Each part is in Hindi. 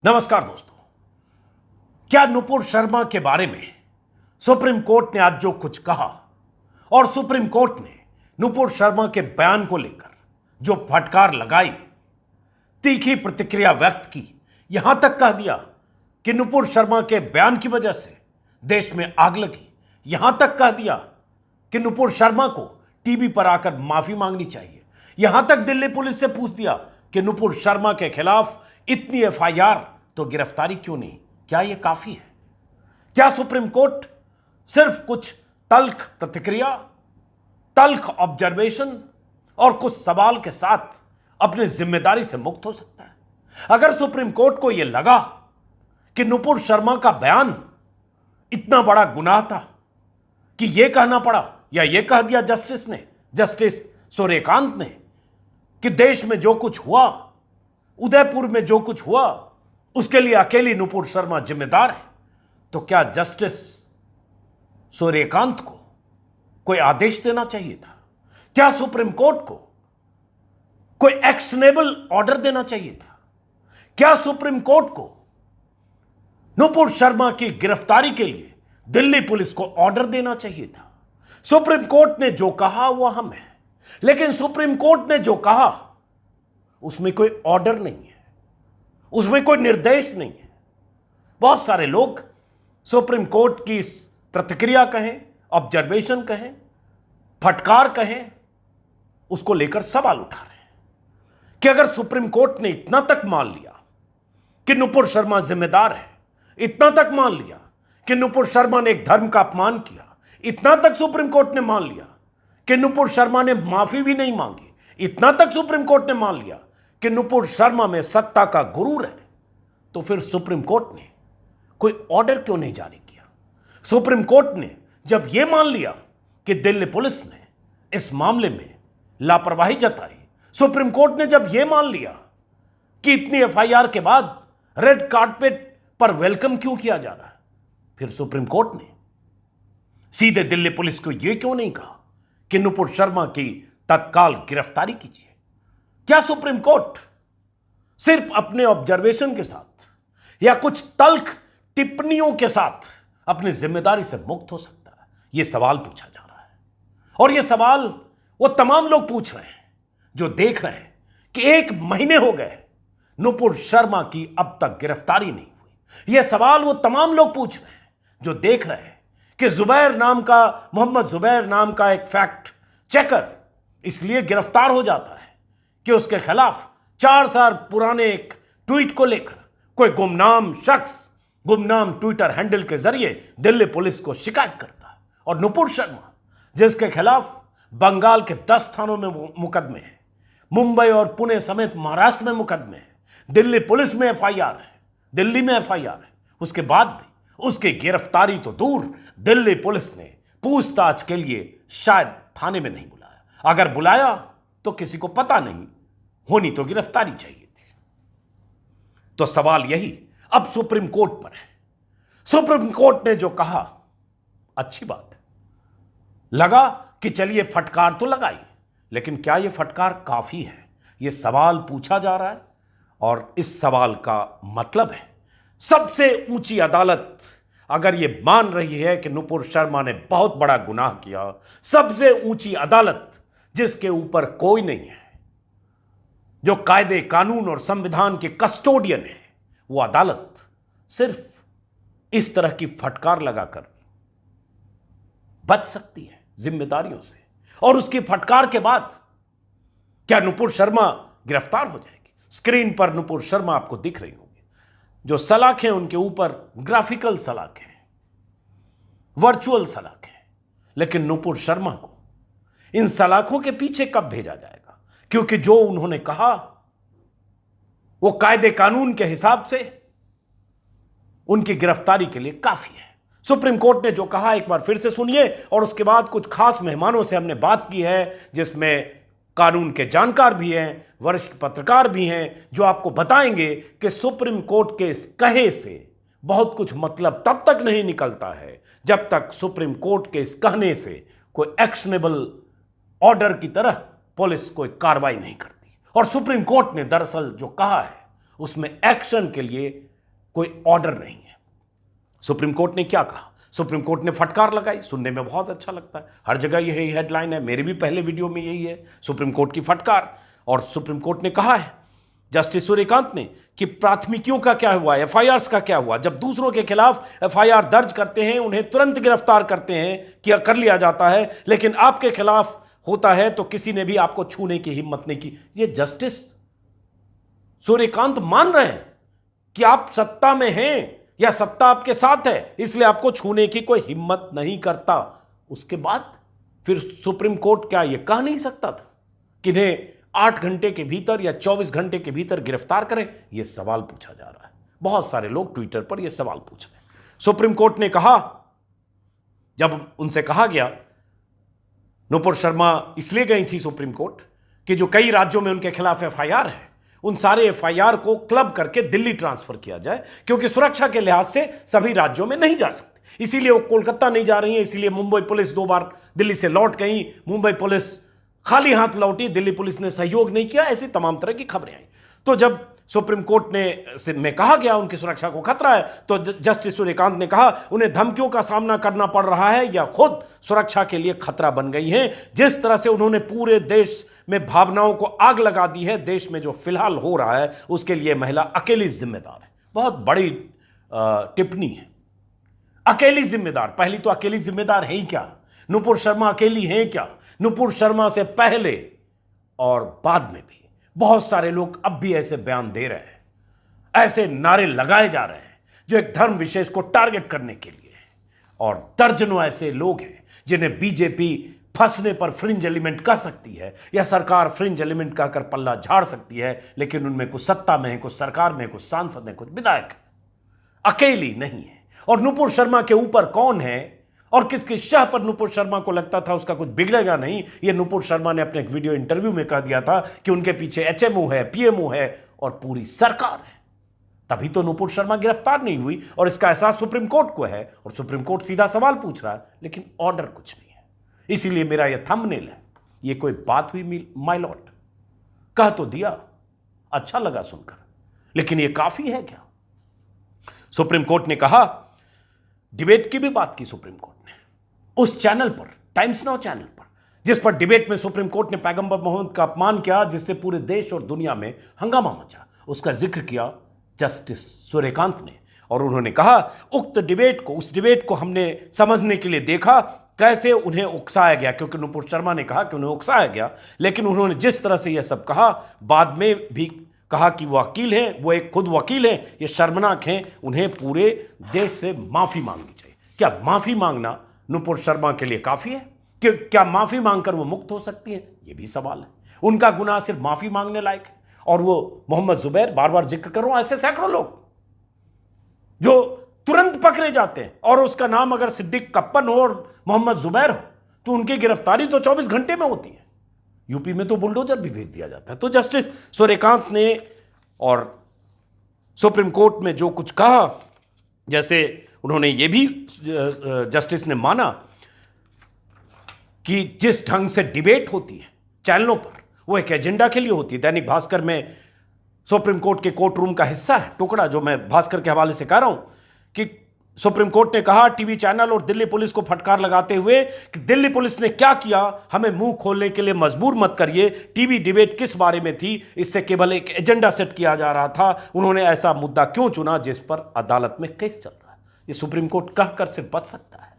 नमस्कार दोस्तों। क्या नुपुर शर्मा के बारे में सुप्रीम कोर्ट ने आज जो कुछ कहा और सुप्रीम कोर्ट ने नुपुर शर्मा के बयान को लेकर जो फटकार लगाई, तीखी प्रतिक्रिया व्यक्त की, यहां तक कह दिया कि नुपुर शर्मा के बयान की वजह से देश में आग लगी, यहां तक कह दिया कि नुपुर शर्मा को टीवी पर आकर माफी मांगनी चाहिए, यहां तक दिल्ली पुलिस से पूछ दिया कि नुपुर शर्मा के खिलाफ इतनी एफआईआर तो गिरफ्तारी क्यों नहीं? क्या यह काफी है? क्या सुप्रीम कोर्ट सिर्फ कुछ तल्ख प्रतिक्रिया, तल्ख ऑब्जर्वेशन और कुछ सवाल के साथ अपनी जिम्मेदारी से मुक्त हो सकता है? अगर सुप्रीम कोर्ट को यह लगा कि नुपुर शर्मा का बयान इतना बड़ा गुनाह था कि यह कहना पड़ा या यह कह दिया जस्टिस सूर्यकांत ने कि देश में जो कुछ हुआ, उदयपुर में जो कुछ हुआ, उसके लिए अकेली नुपुर शर्मा जिम्मेदार है, तो क्या जस्टिस सूर्यकांत को कोई आदेश देना चाहिए था? क्या सुप्रीम कोर्ट को कोई एक्शनेबल ऑर्डर देना चाहिए था? क्या सुप्रीम कोर्ट को नुपुर शर्मा की गिरफ्तारी के लिए दिल्ली पुलिस को ऑर्डर देना चाहिए था? सुप्रीम कोर्ट ने जो कहा वो अहम है, लेकिन सुप्रीम कोर्ट ने जो कहा उसमें कोई ऑर्डर नहीं है, उसमें कोई निर्देश नहीं है। बहुत सारे लोग सुप्रीम कोर्ट की इस प्रतिक्रिया कहें, ऑब्जर्वेशन कहें, फटकार कहें, उसको लेकर सवाल उठा रहे हैं कि अगर सुप्रीम कोर्ट ने इतना तक मान लिया कि नुपुर शर्मा जिम्मेदार है, इतना तक मान लिया कि नुपुर शर्मा ने एक धर्म का अपमान किया, इतना तक सुप्रीम कोर्ट ने मान लिया कि नुपुर शर्मा ने माफी भी नहीं मांगी, इतना तक सुप्रीम कोर्ट ने मान लिया कि नुपुर शर्मा में सत्ता का गुरूर है, तो फिर सुप्रीम कोर्ट ने कोई ऑर्डर क्यों नहीं जारी किया? सुप्रीम कोर्ट ने जब यह मान लिया कि दिल्ली पुलिस ने इस मामले में लापरवाही जताई, सुप्रीम कोर्ट ने जब यह मान लिया कि इतनी एफआईआर के बाद रेड कार्पेट पर वेलकम क्यों किया जा रहा है, फिर सुप्रीम कोर्ट ने सीधे दिल्ली पुलिस को यह क्यों नहीं कहा कि नुपुर शर्मा की तत्काल गिरफ्तारी कीजिए? क्या सुप्रीम कोर्ट सिर्फ अपने ऑब्जर्वेशन के साथ या कुछ तल्ख टिप्पणियों के साथ अपनी जिम्मेदारी से मुक्त हो सकता है? यह सवाल पूछा जा रहा है, और यह सवाल वो तमाम लोग पूछ रहे हैं जो देख रहे हैं कि 1 महीने हो गए नुपुर शर्मा की अब तक गिरफ्तारी नहीं हुई। यह सवाल वो तमाम लोग पूछ रहे हैं जो देख रहे हैं कि मोहम्मद जुबैर नाम का एक फैक्ट चेकर इसलिए गिरफ्तार हो जाता है कि उसके खिलाफ 4 साल पुराने एक ट्वीट को लेकर कोई गुमनाम शख्स गुमनाम ट्विटर हैंडल के जरिए दिल्ली पुलिस को शिकायत करता है, और नुपुर शर्मा जिसके खिलाफ बंगाल के 10 थानों में मुकदमे हैं, मुंबई और पुणे समेत महाराष्ट्र में मुकदमे हैं, दिल्ली पुलिस में एफआईआर है, दिल्ली में एफआईआर है, उसके बाद भी उसकी गिरफ्तारी तो दूर, दिल्ली पुलिस ने पूछताछ के लिए शायद थाने में नहीं बुलाया। अगर बुलाया तो किसी को पता नहीं, होनी तो गिरफ्तारी चाहिए थी। तो सवाल यही अब सुप्रीम कोर्ट पर है। सुप्रीम कोर्ट ने जो कहा अच्छी बात है, लगा कि चलिए फटकार तो लगाई, लेकिन क्या यह फटकार काफी है? यह सवाल पूछा जा रहा है, और इस सवाल का मतलब है सबसे ऊंची अदालत अगर यह मान रही है कि नुपुर शर्मा ने बहुत बड़ा गुनाह किया, सबसे ऊंची अदालत जिसके ऊपर कोई नहीं है, जो कायदे कानून और संविधान के कस्टोडियन है, वो अदालत सिर्फ इस तरह की फटकार लगाकर बच सकती है जिम्मेदारियों से। और उसकी फटकार के बाद क्या नुपुर शर्मा गिरफ्तार हो जाएगी? स्क्रीन पर नुपुर शर्मा आपको दिख रही होगी, जो सलाखें उनके ऊपर ग्राफिकल सलाखें, वर्चुअल सलाखें, लेकिन नुपुर शर्मा को इन सलाखों के पीछे कब भेजा जाएगा? क्योंकि जो उन्होंने कहा वो कायदे कानून के हिसाब से उनकी गिरफ्तारी के लिए काफी है। सुप्रीम कोर्ट ने जो कहा एक बार फिर से सुनिए, और उसके बाद कुछ खास मेहमानों से हमने बात की है, जिसमें कानून के जानकार भी हैं, वरिष्ठ पत्रकार भी हैं, जो आपको बताएंगे कि सुप्रीम कोर्ट के इस कहे से बहुत कुछ मतलब तब तक नहीं निकलता है जब तक सुप्रीम कोर्ट के इस कहने से कोई एक्शनेबल ऑर्डर की तरह पुलिस कोई कार्रवाई नहीं करती। और सुप्रीम कोर्ट ने दरअसल जो कहा है उसमें एक्शन के लिए कोई ऑर्डर नहीं है। सुप्रीम कोर्ट ने क्या कहा? सुप्रीम कोर्ट ने फटकार लगाई। सुनने में बहुत अच्छा लगता है, हर जगह यही हेडलाइन है, मेरे भी पहले वीडियो में यही है, सुप्रीम कोर्ट की फटकार। और सुप्रीम कोर्ट ने कहा है, जस्टिस सूर्यकांत ने, कि प्राथमिकियों का क्या हुआ, एफआईआर्स का क्या हुआ। जब दूसरों के खिलाफ एफआईआर दर्ज करते हैं, उन्हें तुरंत गिरफ्तार करते हैं, कि कर लिया जाता है, लेकिन आपके खिलाफ होता है तो किसी ने भी आपको छूने की हिम्मत नहीं की। ये जस्टिस सूर्यकांत मान रहे हैं कि आप सत्ता में हैं या सत्ता आपके साथ है, इसलिए आपको छूने की कोई हिम्मत नहीं करता। उसके बाद फिर सुप्रीम कोर्ट क्या ये कह नहीं सकता था कि इन्हें 8 घंटे के भीतर या 24 घंटे के भीतर गिरफ्तार करें? यह सवाल पूछा जा रहा है, बहुत सारे लोग ट्विटर पर यह सवाल पूछ रहे हैं। सुप्रीम कोर्ट ने कहा, जब उनसे कहा गया, नुपुर शर्मा इसलिए गई थी सुप्रीम कोर्ट कि जो कई राज्यों में उनके खिलाफ एफआईआर है, उन सारे एफआईआर को क्लब करके दिल्ली ट्रांसफर किया जाए, क्योंकि सुरक्षा के लिहाज से सभी राज्यों में नहीं जा सकते। इसीलिए वो कोलकाता नहीं जा रही है, इसीलिए मुंबई पुलिस 2 बार दिल्ली से लौट गई, मुंबई पुलिस खाली हाथ लौटी, दिल्ली पुलिस ने सहयोग नहीं किया, ऐसी तमाम तरह की खबरें आई। तो जब सुप्रीम कोर्ट में कहा गया उनकी सुरक्षा को खतरा है, तो जस्टिस सूर्यकांत ने कहा उन्हें धमकियों का सामना करना पड़ रहा है या खुद सुरक्षा के लिए खतरा बन गई हैं। जिस तरह से उन्होंने पूरे देश में भावनाओं को आग लगा दी है, देश में जो फिलहाल हो रहा है उसके लिए महिला अकेली जिम्मेदार है। बहुत बड़ी टिप्पणी है, अकेली जिम्मेदार। पहली तो अकेली जिम्मेदार है ही क्या? नुपुर शर्मा अकेली हैं क्या? नुपुर शर्मा से पहले और बाद में भी बहुत सारे लोग अब भी ऐसे बयान दे रहे हैं, ऐसे नारे लगाए जा रहे हैं जो एक धर्म विशेष को टारगेट करने के लिए है। और दर्जनों ऐसे लोग हैं जिन्हें बीजेपी फंसने पर फ्रिंज एलिमेंट कह सकती है या सरकार फ्रिंज एलिमेंट कहकर पल्ला झाड़ सकती है, लेकिन उनमें कुछ सत्ता में है, कुछ सरकार में, कुछ सांसद है, कुछ विधायक है, अकेली नहीं है। और नुपुर शर्मा के ऊपर कौन है और किसकी शाह पर नुपुर शर्मा को लगता था उसका कुछ बिगड़ेगा नहीं, ये नुपुर शर्मा ने अपने एक वीडियो इंटरव्यू में कह दिया था कि उनके पीछे एचएमओ है, पीएमओ है और पूरी सरकार है। तभी तो नुपुर शर्मा गिरफ्तार नहीं हुई और इसका एहसास सुप्रीम कोर्ट को है और सुप्रीम कोर्ट सीधा सवाल पूछ रहा है, लेकिन ऑर्डर कुछ नहीं है। इसीलिए मेरा यह थंबनेल है, ये कोई बात हुई माय लॉर्ड? कह तो दिया, अच्छा लगा सुनकर, लेकिन यह काफी है क्या? सुप्रीम कोर्ट ने कहा, डिबेट की भी बात की सुप्रीम कोर्ट ने उस चैनल पर, टाइम्स नाउ चैनल पर, जिस पर डिबेट में सुप्रीम कोर्ट ने पैगंबर मोहम्मद का अपमान किया, जिससे पूरे देश और दुनिया में हंगामा मचा, उसका जिक्र किया जस्टिस सूर्यकांत ने। और उन्होंने कहा, उक्त डिबेट को, उस डिबेट को हमने समझने के लिए देखा कैसे उन्हें उकसाया गया, क्योंकि नुपुर शर्मा ने कहा कि उन्हें उकसाया गया, लेकिन उन्होंने जिस तरह से यह सब कहा, बाद में भी कहा कि वो वकील हैं, वो एक खुद वकील हैं, ये शर्मनाक हैं, उन्हें पूरे देश से माफी मांगनी चाहिए। क्या माफी मांगना नुपुर शर्मा के लिए काफी है? कि क्या माफी मांगकर वो मुक्त हो सकती है? ये भी सवाल है। उनका गुनाह सिर्फ माफी मांगने लायक है। और वो मोहम्मद जुबैर, बार बार जिक्र कर रहा हूं, ऐसे सैकड़ों लोग जो तुरंत पकड़े जाते हैं, और उसका नाम अगर सिद्दीक कप्पन हो और मोहम्मद जुबैर हो तो उनकी गिरफ्तारी तो 24 घंटे में होती है। यूपी में तो बुलडोजर भी भेज दिया जाता है। तो जस्टिस सूर्यकांत ने और सुप्रीम कोर्ट में जो कुछ कहा, जैसे उन्होंने ये भी जस्टिस ने माना कि जिस ढंग से डिबेट होती है चैनलों पर, वो एक एजेंडा के लिए होती है। दैनिक भास्कर में सुप्रीम कोर्ट के कोर्ट रूम का हिस्सा है टुकड़ा, जो मैं भास्कर के हवाले से कह रहा हूं, कि सुप्रीम कोर्ट ने कहा टीवी चैनल और दिल्ली पुलिस को फटकार लगाते हुए कि दिल्ली पुलिस ने क्या किया, हमें मुंह खोलने के लिए मजबूर मत करिए। टीवी डिबेट किस बारे में थी, इससे केवल एक एजेंडा सेट किया जा रहा था। उन्होंने ऐसा मुद्दा क्यों चुना जिस पर अदालत में केस चल रहा है? ये सुप्रीम कोर्ट कहकर से बच सकता है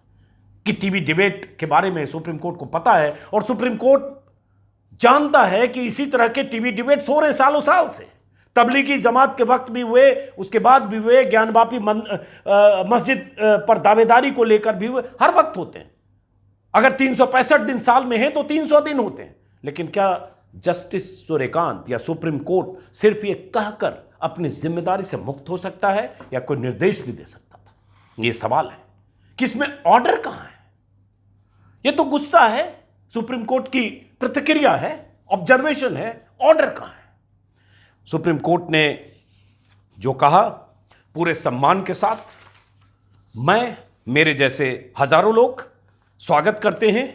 कि टीवी डिबेट के बारे में सुप्रीम कोर्ट को पता है, और सुप्रीम कोर्ट जानता है कि इसी तरह के टीवी डिबेट्स हो रहे सालों साल से। तबलीगी जमात के वक्त भी हुए, उसके बाद भी हुए, ज्ञानवापी मस्जिद पर दावेदारी को लेकर भी हुए, हर वक्त होते हैं। अगर 365 दिन साल में है तो 300 दिन होते हैं। लेकिन क्या जस्टिस सूर्यकांत या सुप्रीम कोर्ट सिर्फ ये कहकर अपनी जिम्मेदारी से मुक्त हो सकता है या कोई निर्देश भी दे सकता था? ये सवाल है कि इसमें ऑर्डर कहां है? ये तो गुस्सा है, सुप्रीम कोर्ट की प्रतिक्रिया है, ऑब्जर्वेशन है, ऑर्डर कहां है? सुप्रीम कोर्ट ने जो कहा, पूरे सम्मान के साथ मैं, मेरे जैसे हजारों लोग स्वागत करते हैं,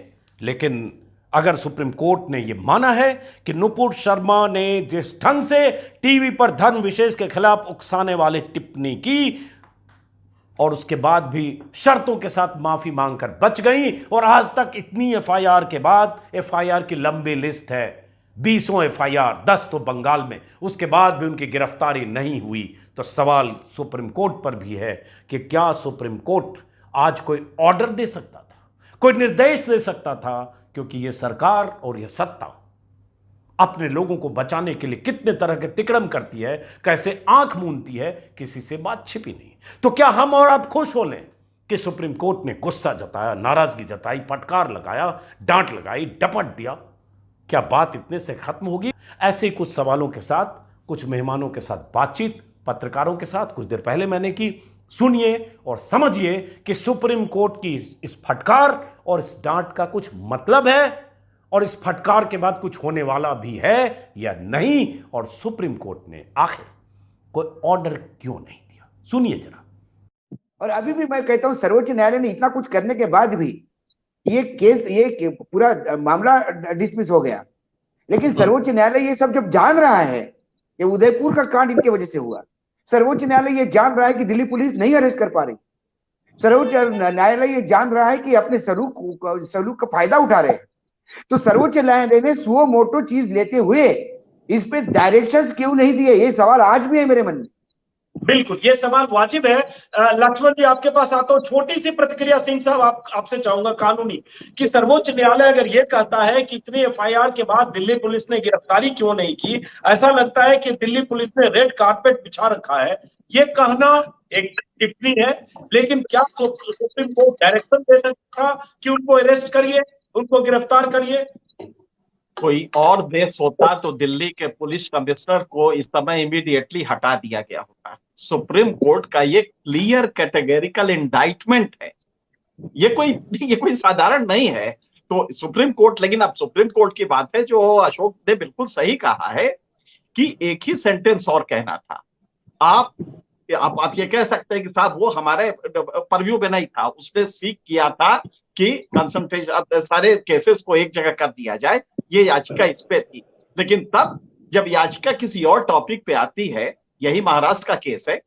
लेकिन अगर सुप्रीम कोर्ट ने यह माना है कि नुपुर शर्मा ने जिस ढंग से टीवी पर धर्म विशेष के खिलाफ उकसाने वाले टिप्पणी की और उसके बाद भी शर्तों के साथ माफी मांगकर बच गई, और आज तक इतनी एफआईआर के बाद, एफआईआर की लंबी लिस्ट है, 20 एफआईआर, 10 तो बंगाल में, उसके बाद भी उनकी गिरफ्तारी नहीं हुई, तो सवाल सुप्रीम कोर्ट पर भी है कि क्या सुप्रीम कोर्ट आज कोई ऑर्डर दे सकता था, कोई निर्देश दे सकता था, क्योंकि यह सरकार और यह सत्ता अपने लोगों को बचाने के लिए कितने तरह के तिकड़म करती है, कैसे आंख मूंदती है, किसी से बात छिपी नहीं। तो क्या हम और आप खुश हो लें कि सुप्रीम कोर्ट ने गुस्सा जताया, नाराजगी जताई, फटकार लगाया, डांट लगाई, डपट दिया? क्या बात इतने से खत्म होगी? ऐसे ही कुछ सवालों के साथ, कुछ मेहमानों के साथ बातचीत पत्रकारों के साथ कुछ देर पहले मैंने की। सुनिए और समझिए कि सुप्रीम कोर्ट की इस फटकार और इस डांट का कुछ मतलब है, और इस फटकार के बाद कुछ होने वाला भी है या नहीं, और सुप्रीम कोर्ट ने आखिर कोई ऑर्डर क्यों नहीं दिया। सुनिए जरा। और अभी भी मैं कहता हूं, सर्वोच्च न्यायालय ने इतना कुछ करने के बाद भी ये पूरा मामला डिसमिस हो गया, लेकिन सर्वोच्च न्यायालय ये सब जब जान रहा है कि उदयपुर का कांड इनके वजह से हुआ, सर्वोच्च न्यायालय ये जान रहा है कि दिल्ली पुलिस नहीं अरेस्ट कर पा रही, सर्वोच्च न्यायालय ये जान रहा है कि अपने सलूक का फायदा उठा रहे हैं, तो सर्वोच्च न्यायालय ने सुओ मोटो चीज लेते हुए इस पे डायरेक्शंस क्यों नहीं दिए, ये सवाल आज भी है मेरे मन में। बिल्कुल, ये सवाल वाजिब है। लक्ष्मण जी आपके पास आता हूं, छोटी सी प्रतिक्रिया सिंह साहब आपसे चाहूंगा कानूनी, कि सर्वोच्च न्यायालय अगर ये कहता है कि इतनी एफआईआर के बाद दिल्ली पुलिस ने गिरफ्तारी क्यों नहीं की, ऐसा लगता है कि दिल्ली पुलिस ने रेड कारपेट बिछा रखा है। ये कहना एक टिप्पणी है, लेकिन क्या सुप्रीम कोर्ट डायरेक्शन दे सकता था कि उनको अरेस्ट करिए, उनको गिरफ्तार करिए? कोई और देश होता तो दिल्ली के पुलिस कमिश्नर को इस समय इमीडिएटली हटा दिया गया होता। सुप्रीम कोर्ट का ये क्लियर कैटेगरिकल इंडाइटमेंट है, ये कोई साधारण नहीं है। तो सुप्रीम कोर्ट, लेकिन अब सुप्रीम कोर्ट की बात है, जो अशोक ने बिल्कुल सही कहा है कि एक ही सेंटेंस और कहना था। आप ये कह सकते हैं कि साहब वो हमारे परव्यू में नहीं था, उसने सीख किया था कि कंसंट्रेशन सारे केसेस को एक जगह कर दिया जाए, ये याचिका इस पे थी। लेकिन तब जब याचिका किसी और टॉपिक पे आती है, यही महाराष्ट्र का केस है,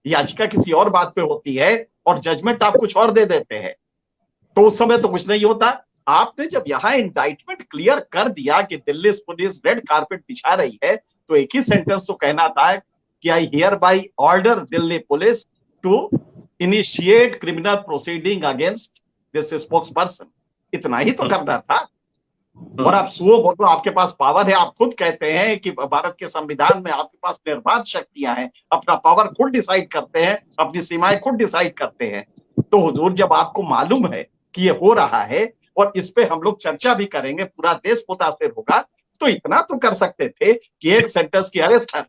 याचिका किसी और बात पे होती है और जजमेंट आप कुछ और दे देते हैं, तो उस समय तो कुछ नहीं होता। आपने जब यहां इंडाइटमेंट क्लियर कर दिया कि दिल्ली पुलिस रेड कारपेट बिछा रही है, तो एक ही सेंटेंस तो कहना था कि I hereby order Delhi police to initiate criminal proceeding against this spokesperson. इतना ही तो करना था। और आप सुओ मोटो, आपके पास पावर है, आप खुद कहते हैं कि भारत के संविधान में आपके पास निर्बाध शक्तियां हैं, अपना पावर खुद डिसाइड करते हैं, अपनी सीमाएं खुद डिसाइड करते हैं। तो हुजूर, जब आपको मालूम है कि ये हो रहा है और इस पे हम लोग चर्चा भी करेंगे, पूरा देश मुतासिर होगा, तो इतना तो कर सकते थे कि एक सेंटेंस की अरेस्ट है,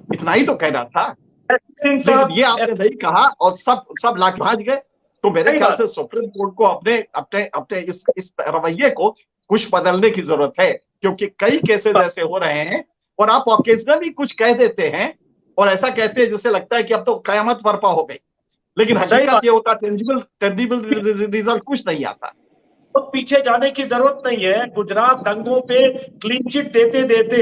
इतना ही तो कहना था। लेकिन ये आपने नहीं कहा और सब लाख भाग गए। तो मेरे ख्याल से सुप्रीम कोर्ट को अपने इस रवैये को कुछ बदलने की जरूरत है, क्योंकि कई केसेस ऐसे हो रहे हैं और आप ऑकेजनली कुछ कह देते हैं और ऐसा कहते हैं जिससे लगता है कि अब तो कयामत बर्पा हो गई, लेकिन हकीकत ये होता टेंजिबल रिजल्ट कुछ नहीं आता। तो पीछे जाने की जरूरत नहीं है। गुजरात दंगों पे क्लीन चिट देते देते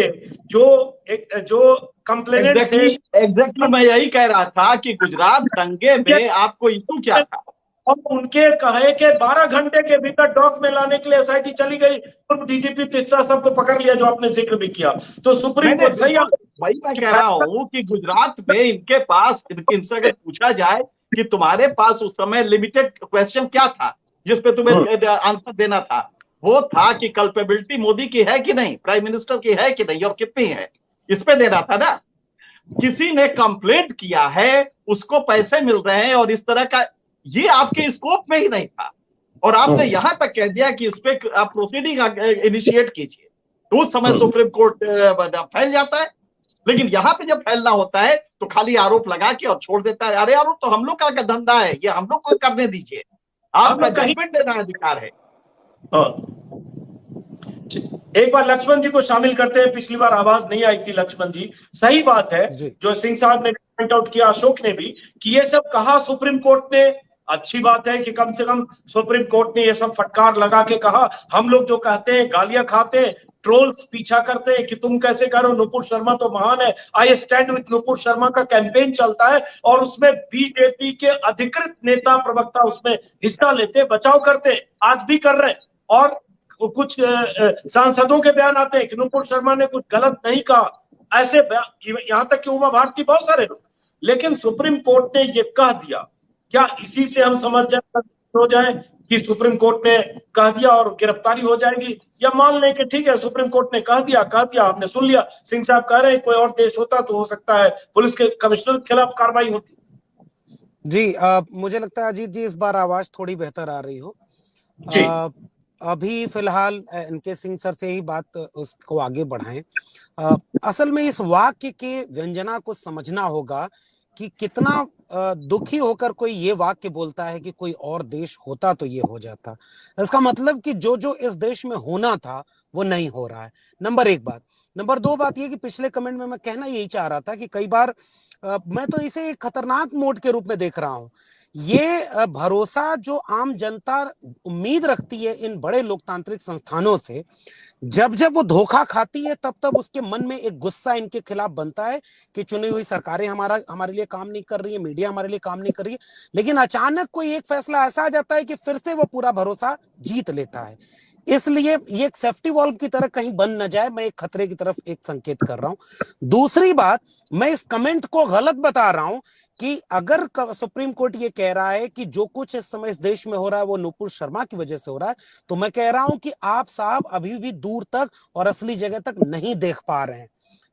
जो कंप्लेनेंट थे, एग्जैक्टली मैं यही कह रहा था कि गुजरात दंगे में आपको इशू क्या था, और उनके कहे के 12 घंटे के भीतर डॉक में लाने के लिए एसआईटी चली गई, तो डीजीपी तीसरा सबको पकड़ लिया, जो आपने जिक्र भी किया। तो सुप्रीम कोर्ट सही, वही मैं कह रहा हूं कि गुजरात में इनके पास, इनसे अगर पूछा जाए कि तुम्हारे पास उस समय लिमिटेड क्वेश्चन क्या था जिसपे तुम्हें आंसर देना था, वो था कि कल्पेबिलिटी मोदी की है कि नहीं, प्राइम मिनिस्टर की है कि नहीं और कितनी है, इस पे देना था ना। किसी ने कंप्लेंट किया है, उसको पैसे मिल रहे हैं और इस तरह का, ये आपके स्कोप में ही नहीं था और आपने यहां तक कह दिया कि इस पे आप प्रोसीडिंग इनिशिएट कीजिए, तो उस समय सुप्रीम कोर्ट फैल जाता है। लेकिन यहां पे जब फैलना होता है तो खाली आरोप लगा के और छोड़ देता है। अरे आरोप तो हम लोग का धंधा है, ये हम लोग को करने दीजिए, आपका जजमेंट देना अधिकार है। एक बार लक्ष्मण जी को शामिल करते हैं, पिछली बार आवाज नहीं आई थी लक्ष्मण जी। सही बात है जो सिंह साहब ने पॉइंट आउट किया, अशोक ने भी, कि ये सब कहा सुप्रीम कोर्ट ने अच्छी बात है कि कम से कम सुप्रीम कोर्ट ने ये सब फटकार लगा के कहा। हम लोग जो कहते हैं, गालियां खाते हैं, ट्रोल्स पीछा करते हैं कि तुम कैसे करो, नुपुर शर्मा तो महान है, I stand with Nupur Sharma का कैंपेन चलता है और उसमें बीजेपी के अधिकृत नेता प्रवक्ता उसमें हिस्सा लेते, बचाव करते, आज भी कर रहे हैं। और कुछ सांसदों के बयान आते हैं कि नुपुर शर्मा ने कुछ गलत नहीं कहा, ऐसे यहां तक कि उमा भारती, बहुत सारे लोग। लेकिन सुप्रीम कोर्ट ने ये कह दिया, क्या इसी से हम समझ हो जाए कि सुप्रीम कोर्ट ने कह दिया और गिरफ्तारी हो जाएगी? या मान लें कि ठीक है, सुप्रीम कोर्ट ने कह दिया, आपने सुन लिया, सिंह साहब कह रहे हैं कोई और देश होता तो हो सकता है पुलिस के कमिश्नर के खिलाफ कार्रवाई होती। जी, मुझे लगता है अजीत जी इस बार आवाज थोड़ी बेहतर आ रही हो जी। अभी फिलहाल इनके सिंह सर से ही बात उसको आगे बढ़ाएं। असल में इस वाक्य के व्यंजना को समझना होगा कि कितना दुखी होकर कोई ये वाक्य बोलता है कि कोई और देश होता तो ये हो जाता। इसका मतलब कि जो जो इस देश में होना था वो नहीं हो रहा है। नंबर एक बात। नंबर दो बात ये कि पिछले कमेंट में मैं कहना यही चाह रहा था कि कई बार मैं तो इसे एक खतरनाक मोड के रूप में देख रहा हूं। ये भरोसा जो आम जनता उम्मीद रखती है इन बड़े लोकतांत्रिक संस्थानों से, जब जब वो धोखा खाती है तब तब उसके मन में एक गुस्सा इनके खिलाफ बनता है कि चुनी हुई सरकारें हमारे लिए काम नहीं कर रही है, मीडिया हमारे लिए काम नहीं कर रही है। लेकिन अचानक कोई एक फैसला ऐसा आ जाता है कि फिर से वो पूरा भरोसा जीत लेता है। इसलिए ये एक सेफ्टी वॉल्व की तरह कहीं बन न जाए, मैं एक खतरे की तरफ एक संकेत कर रहा हूं। दूसरी बात, मैं इस कमेंट को गलत बता रहा हूं कि अगर सुप्रीम कोर्ट ये कह रहा है कि जो कुछ इस समय इस देश में हो रहा है वो नुपुर शर्मा की वजह से हो रहा है, तो मैं कह रहा हूं कि आप साहब अभी भी दूर तक और असली जगह तक नहीं देख पा रहे हैं।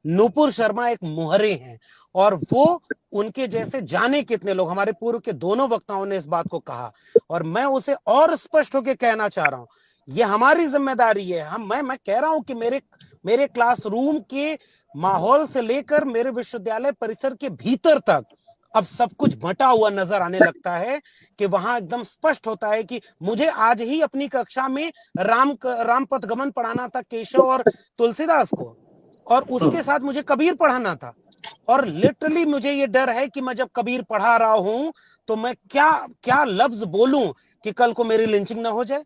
नुपुर शर्मा एक मुहर्रे हैं और वो उनके जैसे जाने कितने लोग, हमारे पूर्व के दोनों वक्ताओं ने इस बात को कहा और मैं उसे और स्पष्ट होकर कहना चाह रहा हूं, ये हमारी जिम्मेदारी है। मैं कह रहा हूं कि मेरे क्लासरूम के माहौल से लेकर मेरे विश्वविद्यालय परिसर के भीतर तक अब सब कुछ बंटा हुआ नजर आने लगता है कि वहां एकदम स्पष्ट होता है कि मुझे आज ही अपनी कक्षा में राम पथगमन पढ़ाना था केशव और तुलसीदास को, और उसके साथ मुझे कबीर पढ़ाना था। और लिटरली मुझे ये डर है कि मैं जब कबीर पढ़ा रहा हूं तो मैं क्या क्या लफ्ज बोलूं कि कल को मेरी लिंचिंग ना हो जाए।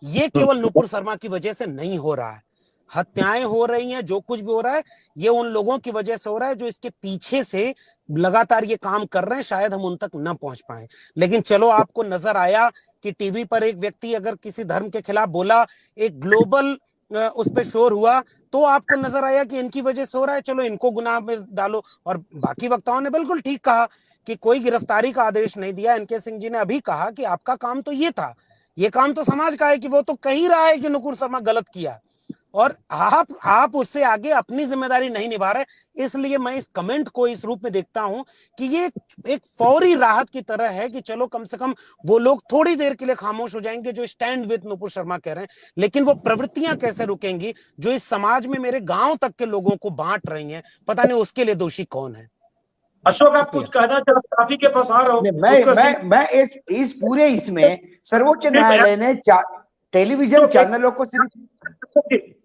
ये केवल नुपुर शर्मा की वजह से नहीं हो रहा है। हत्याएं हो रही हैं, जो कुछ भी हो रहा है ये उन लोगों की वजह से हो रहा है जो इसके पीछे से लगातार ये काम कर रहे हैं। शायद हम उन तक न पहुंच पाए, लेकिन चलो आपको नजर आया कि टीवी पर एक व्यक्ति अगर किसी धर्म के खिलाफ बोला, एक ग्लोबल उस पर शोर हुआ, तो आपको नजर आया कि इनकी वजह से हो रहा है, चलो इनको गुनाह में डालो। और बाकी वक्ताओं ने बिल्कुल ठीक कहा कि कोई गिरफ्तारी का आदेश नहीं दिया। एनके सिंह जी ने अभी कहा कि आपका काम तो ये था, ये काम तो समाज का है कि वो तो कह रहा है कि नुपुर शर्मा गलत किया और आप उससे आगे अपनी जिम्मेदारी नहीं निभा रहे। इसलिए मैं इस कमेंट को इस रूप में देखता हूं कि ये एक फौरी राहत की तरह है कि चलो कम से कम वो लोग थोड़ी देर के लिए खामोश हो जाएंगे जो स्टैंड विद नुपुर शर्मा कह रहे हैं, लेकिन वो प्रवृत्तियां कैसे रुकेंगी जो इस समाज में मेरे गांव तक के लोगों को बांट रही हैं, पता नहीं उसके लिए दोषी कौन है। अशोक, आप कुछ कहना चाहते हैं? काफी के पास आ रहा हूं। मैं इस पूरे इसमें सर्वोच्च न्यायालय ने टेलीविजन चैनलों को सिर्फ,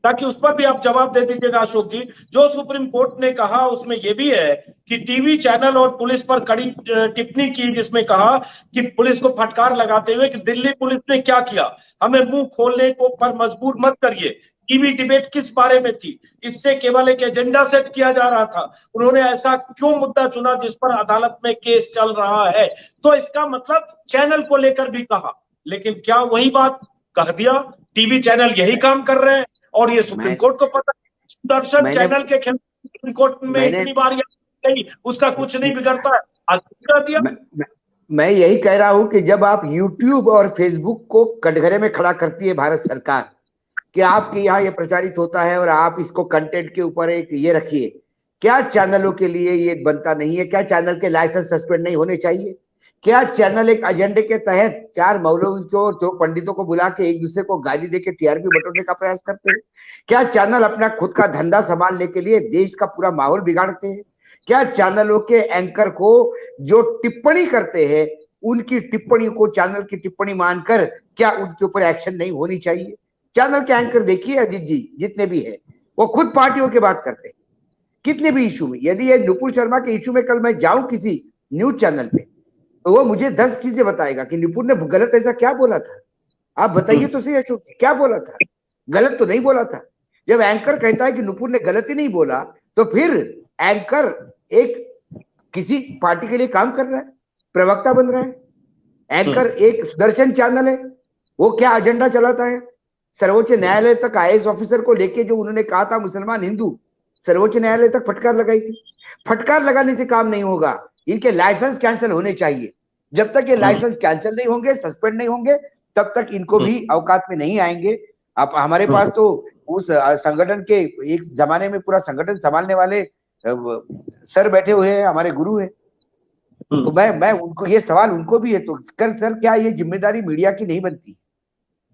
ताकि उस पर भी आप जवाब दे दीजिएगा अशोक जी। जो सुप्रीम कोर्ट ने कहा उसमें यह भी है कि टीवी चैनल और पुलिस पर कड़ी टिप्पणी की, जिसमें कहा कि पुलिस को फटकार लगाते हुए कि दिल्ली पुलिस ने क्या किया, हमें मुंह खोलने को पर मजबूर मत करिए। टीवी डिबेट किस बारे में थी? इससे केवल एक एजेंडा सेट किया जा रहा था। उन्होंने ऐसा क्यों मुद्दा चुना जिस पर अदालत में केस चल रहा है? तो इसका मतलब चैनल को लेकर भी कहा, लेकिन क्या वही बात कह दिया? टीवी चैनल यही काम कर रहे हैं और ये सुप्रीम कोर्ट को पता है। सुदर्शन चैनल के खिलाफ सुप्रीम कोर्ट में इतनी बार गई, उसका कुछ नहीं बिगड़ता है, आज दिया। मैं यही कह रहा हूं कि जब आप YouTube और Facebook को कटघरे में खड़ा करती है भारत सरकार कि आपके यहाँ ये प्रचारित होता है और आप इसको कंटेंट के ऊपर एक ये रखिए, क्या चैनलों के लिए ये बनता नहीं है? क्या चैनल के लाइसेंस सस्पेंड नहीं होने चाहिए? क्या चैनल एक एजेंडे के तहत चार मौलवी को, जो पंडितों को बुला के एक दूसरे को गाली देके टीआरपी बटोरने का प्रयास करते हैं? क्या चैनल अपना खुद का धंधा संभालने के लिए देश का पूरा माहौल बिगाड़ते हैं? क्या चैनलों के एंकर को जो टिप्पणी करते हैं उनकी टिप्पणी को चैनल की टिप्पणी मानकर क्या उनके ऊपर एक्शन नहीं होनी चाहिए? चैनल के एंकर देखिए अजीत जी, जितने भी है वो खुद पार्टियों की बात करते हैं कितने भी इशू में। यदि ये नुपुर शर्मा के इशू में कल मैं जाऊं किसी न्यूज चैनल पे तो वो मुझे 10 चीजें बताएगा कि निपुण ने गलत ऐसा क्या बोला था। आप बताइए तो सही अशोक जी, क्या बोला था? गलत तो नहीं बोला था। जब एंकर कहता है कि नुपुर ने गलत ही नहीं बोला, तो फिर एंकर एक किसी पार्टी के लिए काम कर रहा है, प्रवक्ता बन रहा है। एंकर एक सुदर्शन चैनल है, वो क्या एजेंडा चलाता है? सर्वोच्च न्यायालय तक आईएएस ऑफिसर को लेके जो उन्होंने कहा था मुसलमान हिंदू, सर्वोच्च न्यायालय तक फटकार लगाई थी। फटकार लगाने से काम नहीं होगा, इनके लाइसेंस कैंसिल होने चाहिए। जब तक ये लाइसेंस कैंसिल नहीं होंगे, सस्पेंड नहीं होंगे, तब तक इनको भी औकात में नहीं आएंगे। अब हमारे पास तो उस संगठन के एक जमाने में पूरा संगठन संभालने वाले सर बैठे हुए हैं, हमारे गुरु हैं। तो मैं उनको ये सवाल उनको भी है, तो कर सर क्या ये जिम्मेदारी मीडिया की नहीं बनती?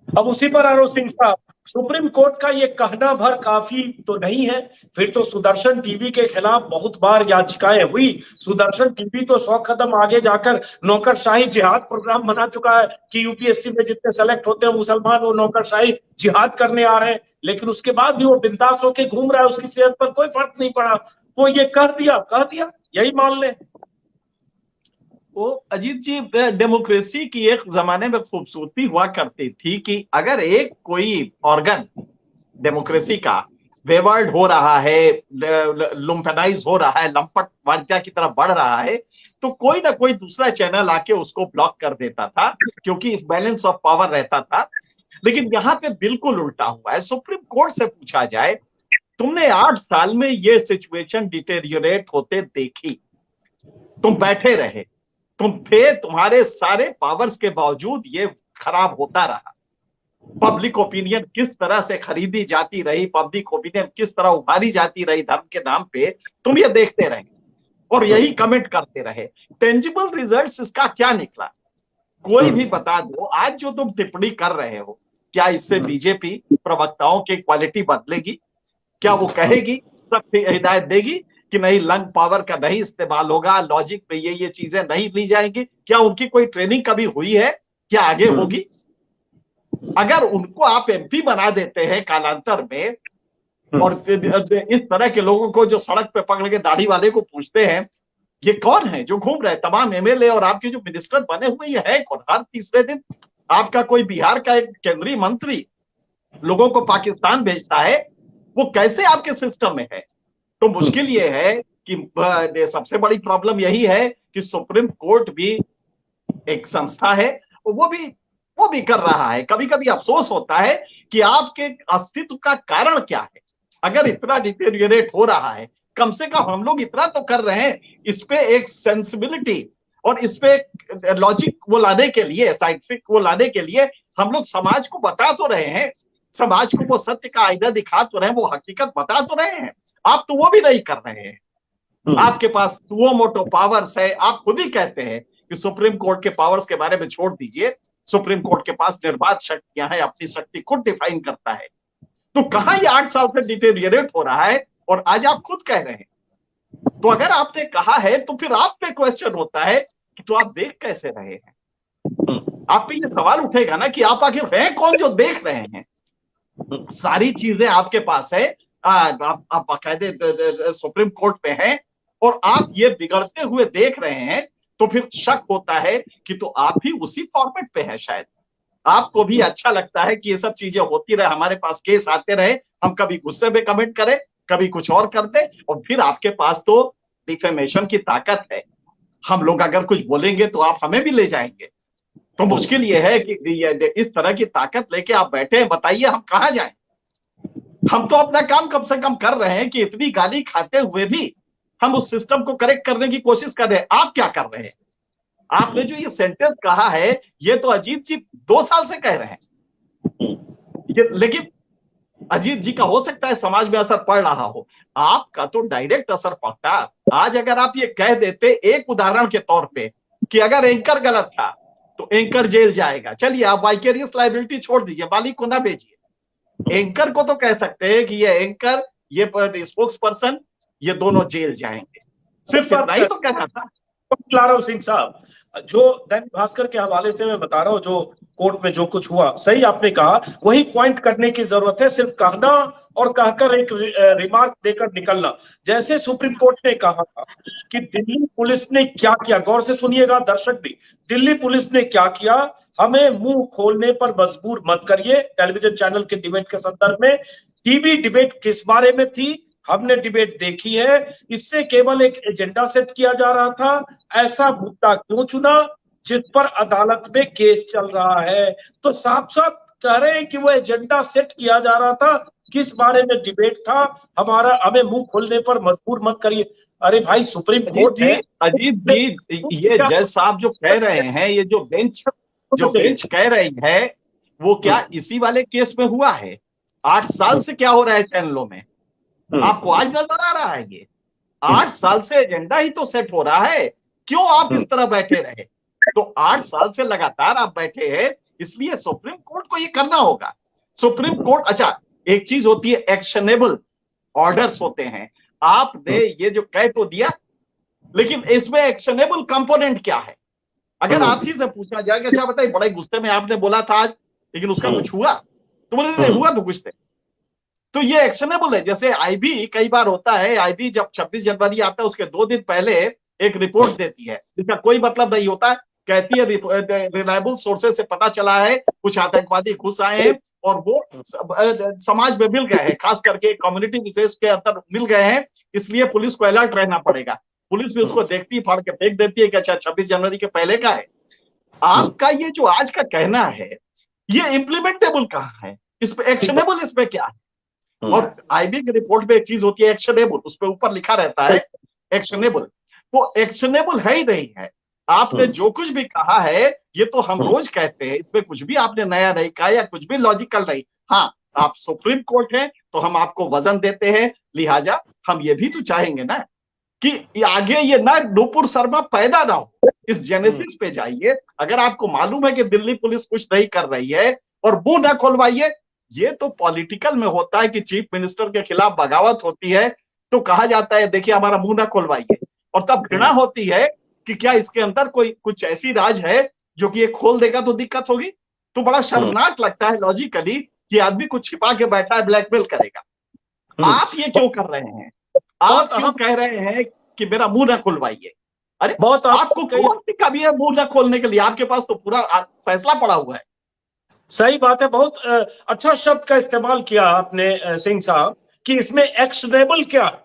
अब उसी पर आरोप सिंह साहब, सुप्रीम कोर्ट का ये कहना भर काफी तो नहीं है। फिर तो सुदर्शन टीवी के खिलाफ बहुत बार याचिकाएं हुई। सुदर्शन टीवी तो 100 कदम आगे जाकर नौकरशाही जिहाद प्रोग्राम बना चुका है कि यूपीएससी में जितने सेलेक्ट होते हैं मुसलमान, वो नौकरशाही जिहाद करने आ रहे हैं। लेकिन उसके बाद भी वो बिंदास होके घूम रहा है, उसकी सेहत पर कोई फर्क नहीं पड़ा। वो ये कह दिया, यही मान ले। वो अजीत जी, डेमोक्रेसी की एक जमाने में खूबसूरती हुआ करती थी कि अगर एक कोई ऑर्गन डेमोक्रेसी का वेवर्ड हो रहा है, लुम्पेनाइज हो रहा है, लंपट वार्ता की तरफ बढ़ रहा है, तो कोई ना कोई दूसरा चैनल आके उसको ब्लॉक कर देता था, क्योंकि इस बैलेंस ऑफ पावर रहता था। लेकिन यहाँ पे बिल्कुल उल्टा हुआ है। सुप्रीम कोर्ट से पूछा जाए, तुमने 8 साल में ये सिचुएशन डिटेरियोरेट होते देखी, तुम बैठे रहे, तुम थे, तुम्हारे सारे पावर्स के बावजूद ये खराब होता रहा। पब्लिक ओपिनियन किस तरह से खरीदी जाती रही, पब्लिक ओपिनियन किस तरह उभारी जाती रही धर्म के नाम पे, तुम ये देखते रहे और यही कमेंट करते रहे। टेंजिबल रिजल्ट्स इसका क्या निकला? कोई भी बता दो। आज जो तुम टिप्पणी कर रहे हो, क्या इससे बीजेपी प्रवक्ताओं की क्वालिटी बदलेगी? क्या वो कहेगी, सख्त हिदायत देगी कि नहीं, लंग पावर का नहीं इस्तेमाल होगा, लॉजिक पे ये चीजें नहीं ली जाएंगी? क्या उनकी कोई ट्रेनिंग कभी हुई है? क्या आगे होगी? अगर उनको आप एमपी बना देते हैं कालांतर में, और इस तरह के लोगों को जो सड़क पे पकड़ के दाढ़ी वाले को पूछते हैं ये कौन है जो घूम रहे, तमाम एमएलए और आपके जो मिनिस्टर बने हुए ये है कौन? हर तीसरे दिन आपका कोई बिहार का एक केंद्रीय मंत्री लोगों को पाकिस्तान भेजता है, वो कैसे आपके सिस्टम में है? तो मुश्किल ये है कि सबसे बड़ी प्रॉब्लम यही है कि सुप्रीम कोर्ट भी एक संस्था है, वो भी कर रहा है। कभी कभी अफसोस होता है कि आपके अस्तित्व का कारण क्या है। अगर इतना डिटेरियोरेट हो रहा है, कम से कम हम लोग इतना तो कर रहे हैं, इस पे एक सेंसिबिलिटी और इस पे एक लॉजिक वो लाने के लिए, साइंटिफिक वो लाने के लिए हम लोग समाज को बता तो रहे हैं, समाज को वो सत्य का आईना दिखा तो रहे हैं, वो हकीकत बता तो रहे हैं। आप तो वो भी नहीं कर रहे हैं। आपके पास वो मोटो पावर्स है। आप खुद ही कहते हैं कि सुप्रीम कोर्ट के पावर्स के बारे में छोड़ दीजिए, सुप्रीम कोर्ट के पास निर्बाध शक्तियां हैं, अपनी शक्ति खुद डिफाइन करता है। तो कहां ये 8 साल से डिटेरियोरेट हो रहा है और आज आप खुद कह रहे हैं। तो अगर आपने कहा है तो फिर आप पे क्वेश्चन होता है कि तो आप देख कैसे रहे हैं? आप पे ये सवाल उठेगा ना कि आप आखिर हैं कौन जो देख रहे हैं? सारी चीजें आपके पास है, आप बाकायदे सुप्रीम कोर्ट पे हैं और आप ये बिगड़ते हुए देख रहे हैं, तो फिर शक होता है कि तो आप भी उसी फॉर्मेट पे है। शायद आपको भी अच्छा लगता है कि ये सब चीजें होती रहे, हमारे पास केस आते रहे, हम कभी गुस्से में कमेंट करें, कभी कुछ और कर दे, और फिर आपके पास तो डिफेमेशन की ताकत है। हम लोग अगर कुछ बोलेंगे तो आप हमें भी ले जाएंगे। तो मुश्किल ये है कि इस तरह की ताकत लेके आप बैठे हैं, बताइए हम कहां जाएं? हम तो अपना काम कम से कम कर रहे हैं कि इतनी गाली खाते हुए भी हम उस सिस्टम को करेक्ट करने की कोशिश कर रहे हैं। आप क्या कर रहे हैं? आपने जो ये सेंटेंस कहा है, ये तो अजीत जी 2 साल से कह रहे हैं। लेकिन अजीत जी का हो सकता है समाज में असर पड़ रहा हो, आपका तो डायरेक्ट असर पड़ता। आज अगर आप ये कह देते एक उदाहरण के तौर पे कि अगर एंकर गलत था तो एंकर जेल जाएगा, चलिए आप वाइकेरियस लायबिलिटी छोड़ दीजिए, मालिक को ना भेजिए, एंकर को तो कह सकते हैं कि ये एंकर, ये स्पोक्स पर्सन, ये दोनों जेल जाएंगे। सिर्फ इतना ही तो कहना था। क्लारा सिंह साहब, जो दैनिक भास्कर के हवाले से मैं बता रहा हूँ, जो कोर्ट में जो कुछ हुआ, सही आपने कहा, वही पॉइंट करने की जरूरत है, सिर्फ कहना और कहकर एक रिमार्क देकर निकलना। जैसे सुप्रीम कोर्ट ने कहा कि दिल्ली पुलिस ने क्या किया, गौर से सुनिएगा दर्शक भी, दिल्ली पुलिस ने क्या किया, हमें मुंह खोलने पर मजबूर मत करिए। टेलीविजन चैनल के डिबेट के संदर्भ में, टीवी डिबेट किस बारे में थी, हमने डिबेट देखी है, इससे केवल एक एजेंडा सेट किया जा रहा था। ऐसा मुद्दा क्यों चुना जिस पर अदालत में केस चल रहा है? तो साफ साफ कह रहे हैं कि वो एजेंडा सेट किया जा रहा था, किस बारे में डिबेट था, हमें मुंह खोलने पर मजबूर मत करिए। अरे भाई, सुप्रीम कोर्ट है। अजीत जी, ये जज साहब जो कह रहे हैं, ये जो बेंच कह रही है, वो क्या इसी वाले केस में हुआ है? 8 साल से क्या हो रहा है चैनलों में? आपको आज नजर आ रहा है? ये 8 साल से एजेंडा ही तो सेट हो रहा है। क्यों आप इस तरह बैठे रहे? तो 8 साल से लगातार आप बैठे हैं, इसलिए सुप्रीम कोर्ट को ये करना होगा। सुप्रीम कोर्ट, अच्छा एक चीज होती है एक्शनेबल ऑर्डर्स होते हैं, आपने ये जो कह तो दिया, लेकिन इसमें एक्शनेबल कंपोनेंट क्या है? अगर आप ही से पूछा जाए कि अच्छा बताइए, बड़े गुस्से में आपने बोला था आज, लेकिन उसका कुछ हुआ? तो बोले नहीं हुआ तो कुछ थे। तो ये एक्शनेबल है। जैसे आईबी कई बार होता है, आईबी जब 26 जनवरी आता है उसके 2 दिन पहले एक रिपोर्ट देती है जिसका कोई मतलब नहीं होता है, कहती है रिलायबल सोर्सेज से पता चला है कुछ आतंकवादी घुस आए हैं और वो समाज में मिल गए हैं, खास करके कम्युनिटी विशेष के अंदर मिल गए हैं, इसलिए पुलिस को अलर्ट रहना पड़ेगा। पुलिस भी उसको देखती, फाड़ के फेंक देती है कि अच्छा 26 जनवरी के पहले का है। आपका ये जो आज का कहना है, ये इम्प्लीमेंटेबल कहाँ है? इस पे एक्शनेबल इसमें क्या है? और आईबी की रिपोर्ट में एक चीज होती है एक्शनेबल, उस पर ऊपर लिखा रहता है एक्शनेबल, तो एक्शनेबल है ही नहीं है। आपने जो कुछ भी कहा है ये तो हम रोज कहते हैं, इसमें कुछ भी आपने नया नहीं कहा या कुछ भी लॉजिकल नहीं। हाँ, आप सुप्रीम कोर्ट हैं तो हम आपको वजन देते हैं, लिहाजा हम ये भी तो चाहेंगे ना कि आगे ये ना नुपुर शर्मा पैदा ना हो। इस जेनेसिस पे जाइए, अगर आपको मालूम है कि दिल्ली पुलिस कुछ नहीं कर रही है और मुंह ना खोलवाइए। ये तो पॉलिटिकल में होता है कि चीफ मिनिस्टर के खिलाफ बगावत होती है तो कहा जाता है देखिए हमारा मुंह ना खोलवाइए, और तब घृणा होती है कि क्या इसके अंदर कोई कुछ ऐसी राज है जो कि ये खोल देगा तो दिक्कत होगी। तो बड़ा शर्मनाक लगता है लॉजिकली कि आदमी कुछ छिपा के बैठा है, ब्लैकमेल करेगा। आप ये क्यों कर रहे हैं? आप क्यों कह रहे हैं कि मेरा मुंह ना खुलवाइए? अरे बहुत आपको कौन सी कमी है मुंह ना खोलने के लिए? आपके पास तो पूरा फैसला पड़ा हुआ है। सही बात है, बहुत अच्छा शब्द का इस्तेमाल किया आपने सिंह साहब कि इसमें एक्शनेबल क्या है।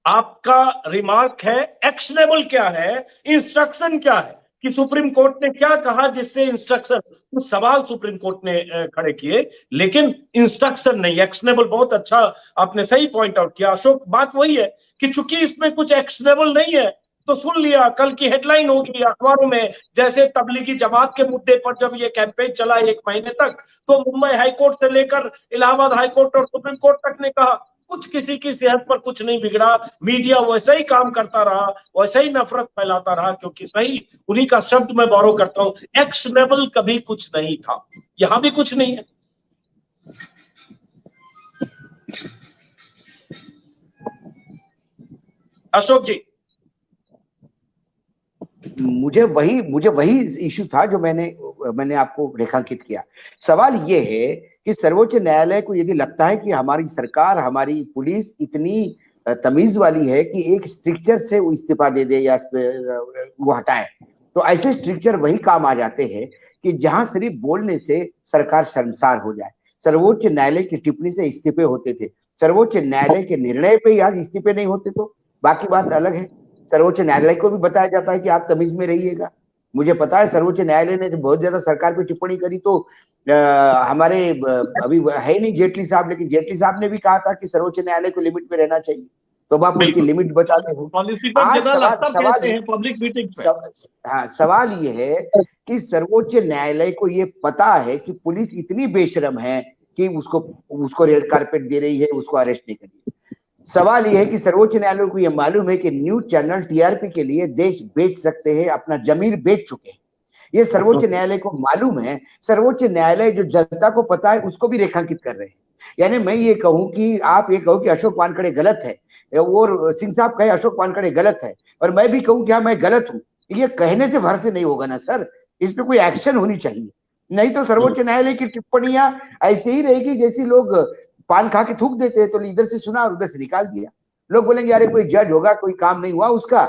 आपका रिमार्क है एक्शनेबल क्या है, इंस्ट्रक्शन क्या है कि सुप्रीम कोर्ट ने क्या कहा जिससे इंस्ट्रक्शन, कुछ सवाल सुप्रीम कोर्ट ने खड़े किए लेकिन इंस्ट्रक्शन नहीं, एक्शनेबल। बहुत अच्छा आपने सही पॉइंट आउट किया अशोक। बात वही है कि चूंकि इसमें कुछ एक्शनेबल नहीं है तो सुन लिया, कल की हेडलाइन होगी अखबारों में। जैसे तबलीगी जमात के मुद्दे पर जब ये कैंपेन चला 1 महीने तक, तो मुंबई हाईकोर्ट से लेकर इलाहाबाद हाईकोर्ट और सुप्रीम कोर्ट तक ने कहा कुछ किसी की सेहत पर कुछ नहीं बिगड़ा, मीडिया वैसे ही काम करता रहा, वैसे ही नफरत फैलाता रहा, क्योंकि सही उन्हीं का शब्द मैं बोरो करता हूं, एक्शनेबल कभी कुछ नहीं था, यहां भी कुछ नहीं है। अशोक जी, मुझे वही इशू था जो मैंने आपको रेखांकित किया। सवाल ये है कि सर्वोच्च न्यायालय को यदि लगता है कि हमारी सरकार, हमारी पुलिस इतनी तमीज वाली है कि एक स्ट्रिक्चर से वो इस्तीफा दे दे या वो हटाए, तो ऐसे स्ट्रिक्चर वही काम आ जाते हैं कि जहां सिर्फ बोलने से सरकार शर्मसार हो जाए। सर्वोच्च न्यायालय की टिप्पणी से इस्तीफे होते थे, सर्वोच्च न्यायालय के निर्णय पे ही आज इस्तीफे नहीं होते तो बाकी बात अलग है। सर्वोच्च न्यायालय को भी बताया जाता है कि आप तमीज में रहिएगा। मुझे पता है सर्वोच्च न्यायालय ने जब बहुत ज्यादा सरकार पे टिप्पणी करी तो हमारे अभी है नहीं जेटली साहब, लेकिन जेटली साहब ने भी कहा था कि सर्वोच्च न्यायालय को लिमिट में रहना चाहिए, तो आप उनकी लिमिट बताते हो। सवाल ये है कि सर्वोच्च न्यायालय को ये पता है कि पुलिस इतनी बेशरम है कि उसको रेड कारपेट दे रही है, उसको अरेस्ट नहीं कर रही है। सवाल यह है कि सर्वोच्च न्यायालय को यह मालूम है कि न्यूज चैनल टीआरपी के लिए देश बेच सकते हैं, अपना जमीर बेच चुके हैं, ये सर्वोच्च न्यायालय को मालूम है। सर्वोच्च न्यायालय जो जनता को पता है उसको भी रेखांकित कर रहे हैं। यानी मैं ये कहूं कि आप ये कहो कि अशोक वानखेड़े गलत है और सिंह साहब कहे अशोक वानखेड़े गलत है और मैं भी कहूं कि हाँ मैं गलत हूं, ये कहने से भर से नहीं होगा ना सर, इस पे कोई एक्शन होनी चाहिए। नहीं तो सर्वोच्च न्यायालय की टिप्पणियां ऐसे ही रहेगी जैसी लोग पान खा के थूक देते हैं, तो इधर से सुना और उधर से निकाल दिया। लोग बोलेंगे अरे कोई जज होगा, कोई काम नहीं हुआ उसका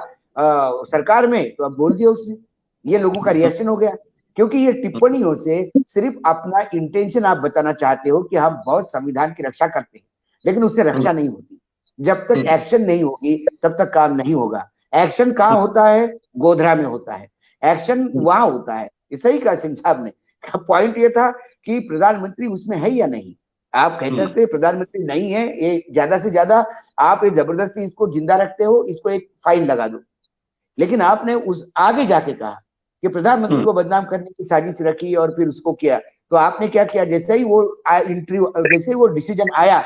सरकार में, तो अब बोल दिया उसने। ये लोगों का रिएक्शन हो गया, क्योंकि ये टिप्पणियों से सिर्फ अपना इंटेंशन आप बताना चाहते हो कि हम बहुत संविधान की रक्षा करते हैं, लेकिन उससे रक्षा नहीं होती। जब तक एक्शन नहीं होगी तब तक काम नहीं होगा। एक्शन कहाँ होता है? गोधरा में होता है, एक्शन वहां होता है। सही कहा सिंह साहब ने। पॉइंट ये था कि प्रधानमंत्री उसमें है या नहीं। आप कहते थे प्रधानमंत्री नहीं है, ये ज्यादा से ज्यादा आप ये जबरदस्ती इसको जिंदा रखते हो, इसको एक फाइन लगा दो। लेकिन आपने उस आगे जाके कहा कि प्रधानमंत्री को बदनाम करने की साजिश रखी और फिर उसको किया। तो आपने क्या किया, जैसे ही वो इंटरव्यू, जैसे ही वो डिसीजन आया,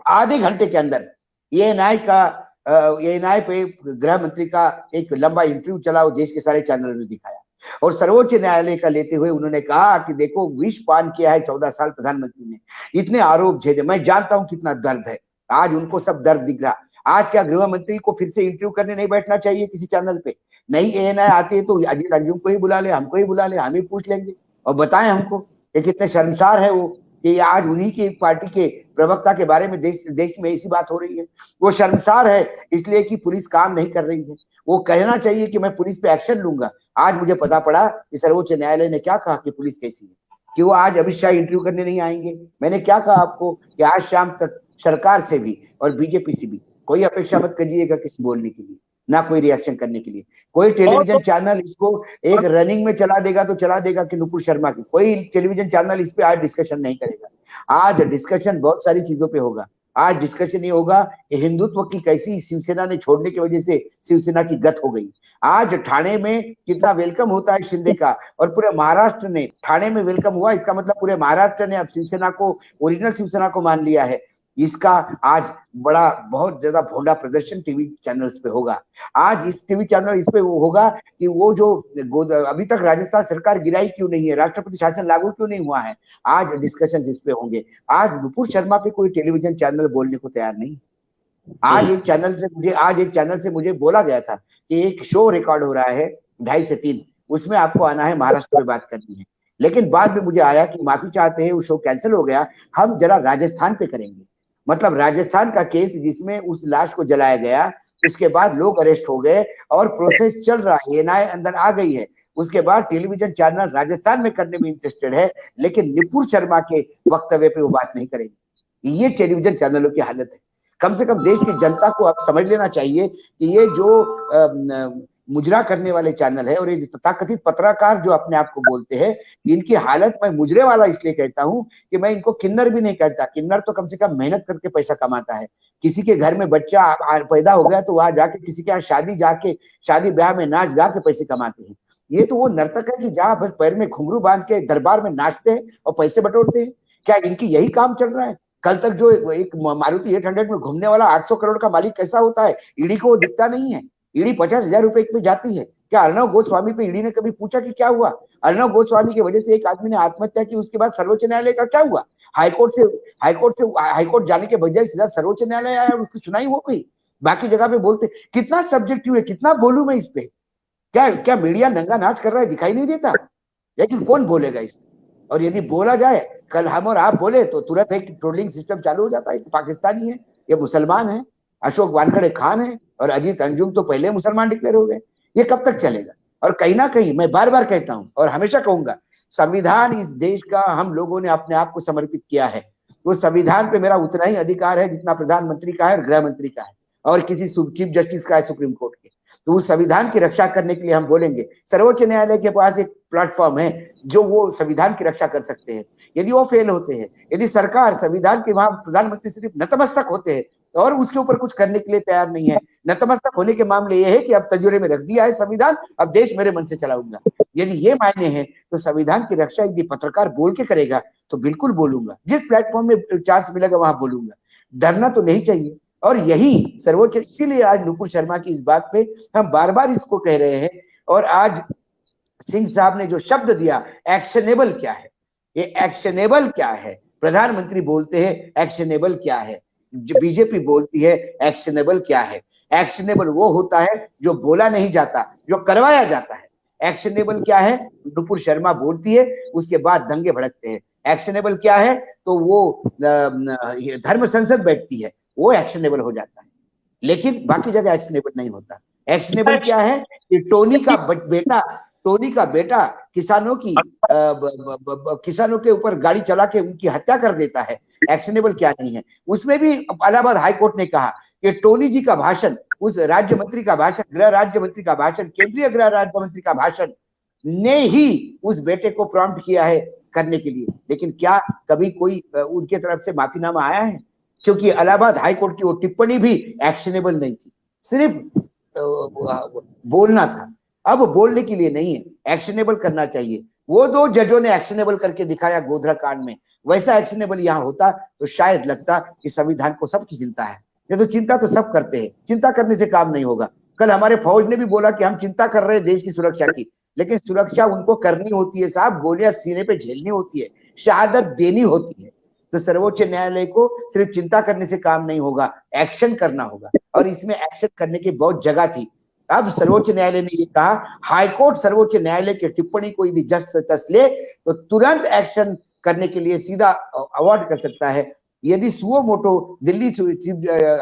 आधे घंटे के अंदर एएनआई पे गृह मंत्री का एक लंबा इंटरव्यू चला, वो देश के सारे चैनलों ने दिखाया। और सर्वोच्च न्यायालय का लेते हुए उन्होंने कहा कि देखो विष पान किया है 14 साल प्रधानमंत्री ने, इतने आरोप झेले, मैं जानता हूं कितना दर्द है। आज उनको सब दर्द दिख रहा। आज क्या गृह मंत्री को फिर से इंटरव्यू करने नहीं बैठना चाहिए किसी चैनल पे? नहीं एएनआई आती है तो अजीत अंजुम को ही बुला ले, हमको ही बुला ले, हम ही पूछ लेंगे और बताएं हमको कि कितने शर्मसार है वो कि आज उन्हीं की पार्टी के प्रवक्ता के बारे में देश में ऐसी बात हो रही है। वो शर्मसार है इसलिए कि पुलिस काम नहीं कर रही है। वो कहना चाहिए कि मैं पुलिस पे एक्शन लूंगा। आज मुझे पता पड़ा कि सर्वोच्च न्यायालय ने क्या कहा कि पुलिस कैसी है, कि वो आज अमित शाह इंटरव्यू करने नहीं आएंगे। मैंने क्या कहा आपको कि आज शाम तक सरकार से भी और बीजेपी से भी कोई अपेक्षा मत करिएगा किसी बोलने के लिए, ना कोई रिएक्शन करने के लिए। कोई टेलीविजन चैनल इसको एक रनिंग में चला देगा तो चला देगा कि नुपुर शर्मा की, कोई टेलीविजन चैनल इस पे आज डिस्कशन नहीं करेगा। आज डिस्कशन बहुत सारी चीजों पे होगा। आज डिस्कशन ये होगा कि हिंदुत्व की कैसी शिवसेना ने छोड़ने की वजह से शिवसेना की गत हो गई। आज ठाणे में कितना वेलकम होता है शिंदे का, और पूरे महाराष्ट्र ने ठाणे में वेलकम हुआ, इसका मतलब पूरे महाराष्ट्र ने अब शिवसेना को, ओरिजिनल शिवसेना को मान लिया है। इसका आज बड़ा बहुत ज्यादा भोंडा प्रदर्शन टीवी चैनल्स पे होगा। आज इस टीवी चैनल इस पे वो होगा कि वो जो अभी तक राजस्थान सरकार गिराई क्यों नहीं है, राष्ट्रपति शासन लागू क्यों नहीं हुआ है, आज डिस्कशन इस पे होंगे। आज नुपुर शर्मा पे कोई टेलीविजन चैनल बोलने को तैयार नहीं। आज एक चैनल से मुझे बोला गया था कि एक शो रिकॉर्ड हो रहा है 2:30 से 3, उसमें आपको आना है, महाराष्ट्र में बात करनी है। लेकिन बाद में मुझे आया कि माफी चाहते हैं, वो शो कैंसिल हो गया, हम जरा राजस्थान पे करेंगे। मतलब राजस्थान का केस जिसमें उस लाश को जलाया गया, उसके बाद लोग अरेस्ट हो गए और प्रोसेस चल रहा है, एएनआई अंदर आ गई है। उसके बाद टेलीविजन चैनल राजस्थान में करने में इंटरेस्टेड है, लेकिन नुपुर शर्मा के वक्तव्य पे वो बात नहीं करेंगे। ये टेलीविजन चैनलों की हालत है। कम से कम देश की जनता को अब समझ लेना चाहिए कि ये जो मुजरा करने वाले चैनल है और ये तथाकथित पत्रकार जो अपने आप को बोलते हैं, इनकी हालत, मैं मुजरे वाला इसलिए कहता हूं कि मैं इनको किन्नर भी नहीं कहता। किन्नर तो कम से कम मेहनत करके पैसा कमाता है। किसी के घर में बच्चा पैदा हो गया तो वहां जाके किसी के यहाँ शादी ब्याह में नाच गा के पैसे कमाते हैं। ये तो वो नर्तक है कि जहां बस पैर में घुंघरू बांध के दरबार में नाचते हैं और पैसे बटोरते हैं। क्या इनकी यही काम चल रहा है? कल तक जो एक मारुति 800 में घूमने वाला 800 करोड़ का मालिक कैसा होता है, ईडी को वो दिखता नहीं है। ईडी 50,000 रुपए पे जाती है। क्या अर्णव गोस्वामी पे ईडी ने कभी पूछा कि क्या हुआ? अर्णव गोस्वामी की वजह से एक आदमी ने आत्महत्या की, उसके बाद सर्वोच्च न्यायालय का क्या हुआ? हाईकोर्ट जाने के बजाय सीधा सर्वोच्च न्यायालय आया और उसकी सुनाई हो गई। बाकी जगह पे बोलते कितना सब्जेक्टिव है, कितना बोलूं मैं इस पे? क्या मीडिया नंगा नाच कर रहा है, दिखाई नहीं देता? लेकिन कौन बोलेगा इस? और यदि बोला जाए, कल हम और आप बोले तो तुरंत एक ट्रोलिंग सिस्टम चालू हो जाता है। पाकिस्तानी है, ये मुसलमान है, अशोक वानखेड़े खान है और अजीत अंजुम तो पहले मुसलमान डिक्लेयर हो गए। ये कब तक चलेगा? और कहीं ना कहीं मैं बार बार कहता हूं और हमेशा कहूंगा, संविधान इस देश का हम लोगों ने अपने आप को समर्पित किया है। वो संविधान पे मेरा उतना ही अधिकार है जितना प्रधानमंत्री का है और गृह मंत्री का है और किसी चीफ जस्टिस का है सुप्रीम कोर्ट के। तो उस संविधान की रक्षा करने के लिए हम बोलेंगे। सर्वोच्च न्यायालय के पास एक प्लेटफॉर्म है जो वो संविधान की रक्षा कर सकते हैं। यदि वो फेल होते हैं, यदि सरकार संविधान के वहां प्रधानमंत्री सिर्फ नतमस्तक होते हैं और उसके ऊपर कुछ करने के लिए तैयार नहीं है, नतमस्तक होने के मामले ये है कि अब तजुर्बे में रख दिया है संविधान, अब देश मेरे मन से चलाऊंगा, यदि ये मायने हैं तो संविधान की रक्षा यदि पत्रकार बोल के करेगा तो बिल्कुल बोलूंगा। जिस प्लेटफॉर्म में चांस मिलेगा वहां बोलूंगा। डरना तो नहीं चाहिए। और यही सर्वोच्च, इसीलिए आज नुपुर शर्मा की इस बात पे हम बार बार इसको कह रहे हैं। और आज सिंह साहब ने जो शब्द दिया, एक्शनेबल क्या है, ये एक्शनेबल क्या है? प्रधानमंत्री बोलते हैं एक्शनेबल क्या है, बीजेपी बोलती है एक्शनेबल क्या है? एक्शनेबल वो होता है जो बोला नहीं जाता, जो करवाया जाता है। एक्शनेबल क्या है? नुपुर शर्मा बोलती है, उसके बाद दंगे भड़कते हैं। एक्शनेबल क्या है? तो वो धर्म संसद बैठती है, वो एक्शनेबल हो जाता है, लेकिन बाकी जगह एक्शनेबल नहीं होता। एक्शनेबल क्या है कि टोनी का बेटा किसानों के ऊपर गाड़ी चला के उनकी हत्या कर देता है। एक्शनेबल क्या नहीं है? उसमें भी इलाहाबाद हाईकोर्ट ने कहा कि टोनी जी का भाषण, उस राज्य मंत्री का भाषण, गृह राज्य मंत्री का भाषण, केंद्रीय गृह राज्य मंत्री का भाषण ने ही उस बेटे को प्रॉम्प्ट किया है करने के लिए। लेकिन क्या कभी कोई उनके तरफ से माफीनामा आया है? क्योंकि इलाहाबाद हाईकोर्ट की वो टिप्पणी भी एक्शनेबल नहीं थी, सिर्फ बोलना था। अब बोलने के लिए नहीं है, एक्शनेबल करना चाहिए। वो दो जजों ने एक्शनेबल करके दिखाया गोधरा कांड में, वैसा एक्शनेबल यहाँ होता तो शायद लगता कि संविधान को सबकी चिंता है। ये तो चिंता तो सब करते हैं, चिंता करने से काम नहीं होगा। कल हमारे फौज ने भी बोला कि हम चिंता कर रहे हैं देश की सुरक्षा की, लेकिन सुरक्षा उनको करनी होती है साहब, गोलियां सीने पे झेलनी होती है, शहादत देनी होती है। तो सर्वोच्च न्यायालय को सिर्फ चिंता करने से काम नहीं होगा, एक्शन करना होगा, और इसमें एक्शन करने की बहुत जगह थी। अब सर्वोच्च न्यायालय ने ये कहा, हाईकोर्ट सर्वोच्च न्यायालय की टिप्पणी को यदि जस तस ले तो तुरंत एक्शन करने के लिए सीधा अवार्ड कर सकता है। यदि सुओ मोटो दिल्ली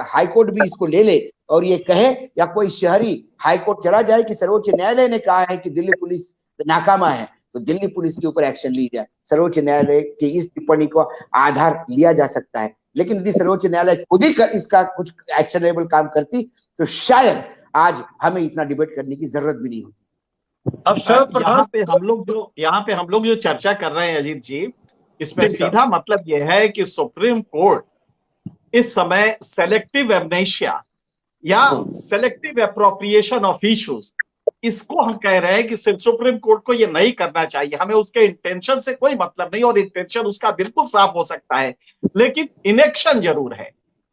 हाईकोर्ट भी इसको ले ले और ये कहे, या कोई शहरी हाईकोर्ट चला जाए कि सर्वोच्च न्यायालय ने कहा है कि दिल्ली पुलिस नाकामा है, तो दिल्ली पुलिस के ऊपर एक्शन ली जाए। सर्वोच्च न्यायालय की इस टिप्पणी को आधार लिया जा सकता है। लेकिन यदि सर्वोच्च न्यायालय खुद ही इसका कुछ एक्शनेबल काम करती तो शायद आज हमें इतना डिबेट करने की जरूरत भी नहीं होती। अब सर यहाँ पे हम लोग जो चर्चा कर रहे हैं अजीत जी, इसमें सीधा मतलब यह है कि सुप्रीम कोर्ट इस समय सेलेक्टिव एमनेशिया या सेलेक्टिव एप्रोप्रिएशन ऑफ इश्यूज, इसको हम कह रहे हैं कि सिर्फ सुप्रीम कोर्ट को ये नहीं करना चाहिए। हमें उसके इंटेंशन से कोई मतलब नहीं, और इंटेंशन उसका बिल्कुल साफ हो सकता है, लेकिन इनेक्शन जरूर है,